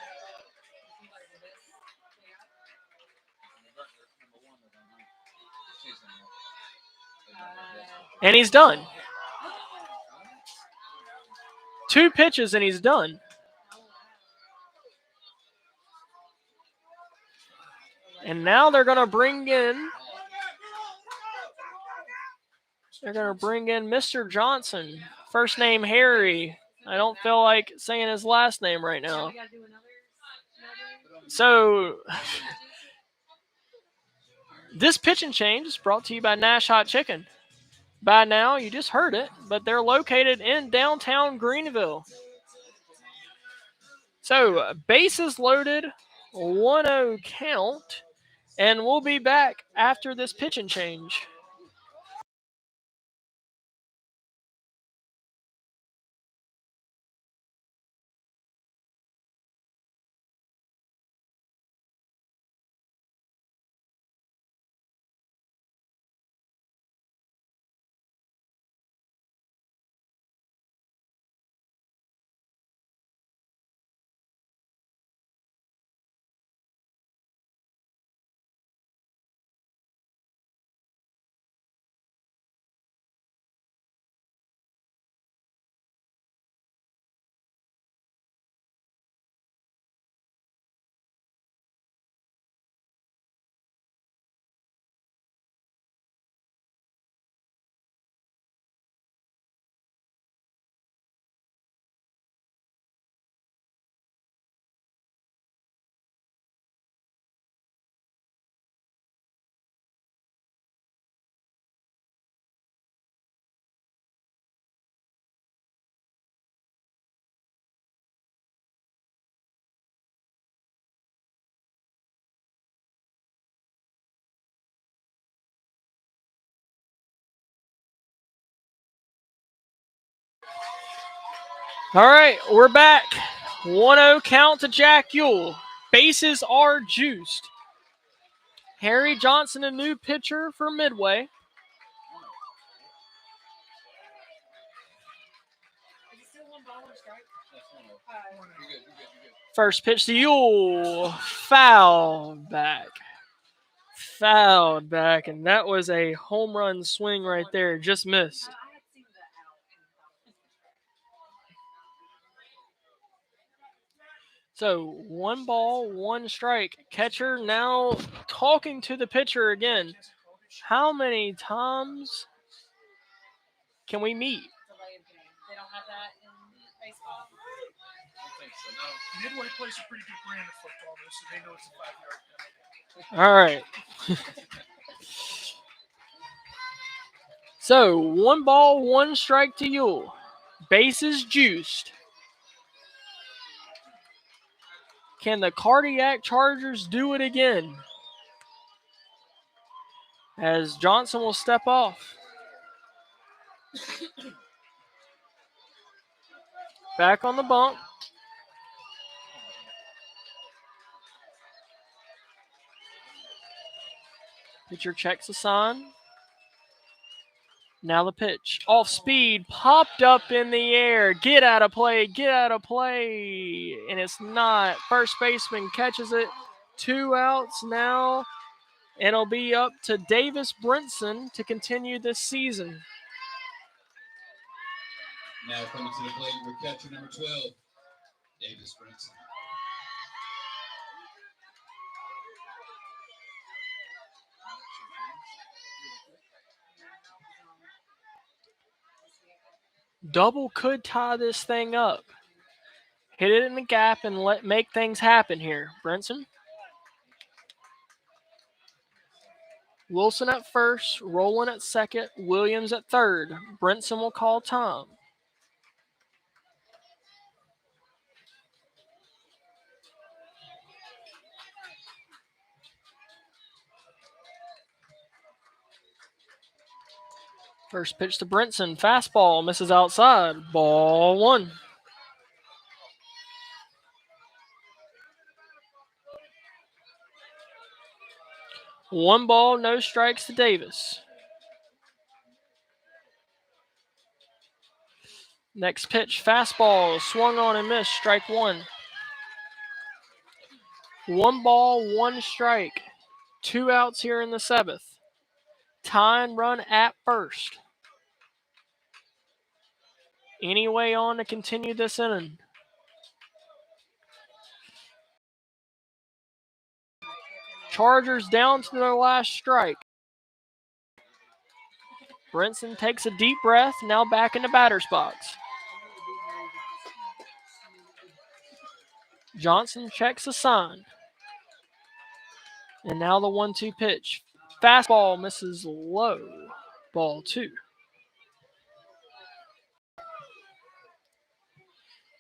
And he's done. 2 pitches and he's done. And now they're going to bring in Mr. Johnson. First name Harry. I don't feel like saying his last name right now. So this pitching change is brought to you by Nash Hot Chicken. By now, you just heard it, but they're located in downtown Greenville. So bases loaded, 1-0 count, and we'll be back after this pitching change. All right, we're back. 1-0 count to Jack Yule. Bases are juiced. Harry Johnson, a new pitcher for Midway. First pitch to Yule. Fouled back. And that was a home run swing right there. Just missed. So 1 ball, 1 strike. Catcher now talking to the pitcher again. How many times can we meet? They don't have that in baseball. Midway plays a pretty good brand of football, though, so they know it's a 5-yard penalty. All right. So 1 ball, 1 strike to Yule. Bases juiced. Can the Cardiac Chargers do it again? As Johnson will step off. Back on the bump. Pitcher checks the sign. Now the pitch. Off speed. Popped up in the air. Get out of play. And it's not. First baseman catches it. 2 outs now. And it'll be up to Davis Brinson to continue this season. Now coming to the plate with catcher number 12, Davis Brinson. Double could tie this thing up. Hit it in the gap and make things happen here. Brinson. Wilson at first, Rowland at second, Williams at third. Brinson will call time. First pitch to Brinson. Fastball misses outside. Ball one. One ball, no strikes to Davis. Next pitch, fastball, swung on and missed, strike one. One ball, one strike. 2 outs here in the 7th. Tying run at first. Any way on to continue this inning? Chargers down to their last strike. Brinson takes a deep breath, now back in the batter's box. Johnson checks a sign. And now the 1-2 pitch. Fastball misses low. Ball 2.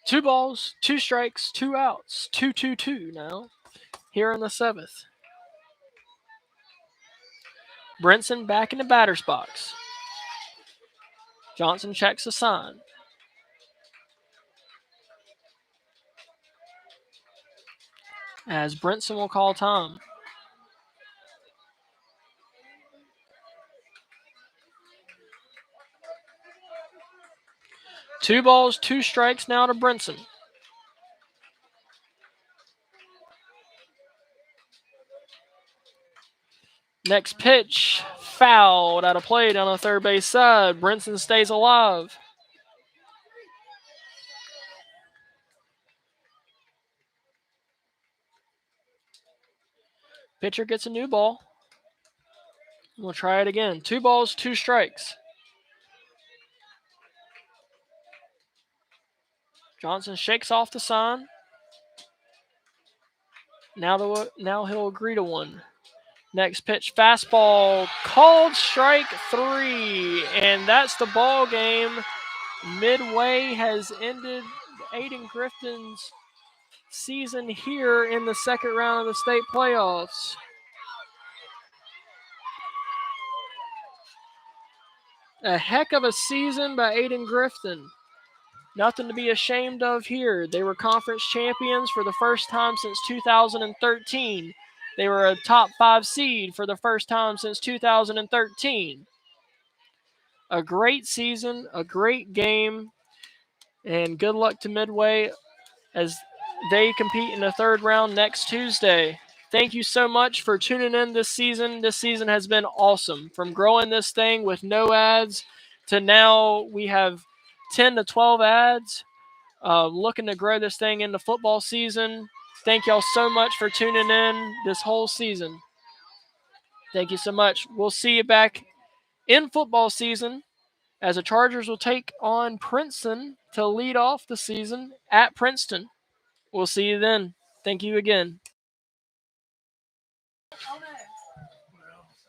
2 balls, 2 strikes, 2 outs. 2-2-2 now here in the 7th. Brinson back in the batter's box. Johnson checks a sign. As Brinson will call time. Two balls, 2 strikes now to Brinson. Next pitch, fouled out of play down the third base side. Brinson stays alive. Pitcher gets a new ball. We'll try it again. 2 balls, 2 strikes. Johnson shakes off the sign. Now he'll agree to one. Next pitch, fastball, called strike 3, and that's the ball game. Midway has ended Ayden-Grifton's season here in the second round of the state playoffs. A heck of a season by Ayden-Grifton. Nothing to be ashamed of here. They were conference champions for the first time since 2013. They were a top 5 seed for the first time since 2013. A great season, a great game, and good luck to Midway as they compete in the 3rd round next Tuesday. Thank you so much for tuning in this season. This season has been awesome. From growing this thing with no ads to now we have 10 to 12 ads. Looking to grow this thing into football season. Thank y'all so much for tuning in this whole season. Thank you so much. We'll see you back in football season as the Chargers will take on Princeton to lead off the season at Princeton. We'll see you then. Thank you again. Oh no.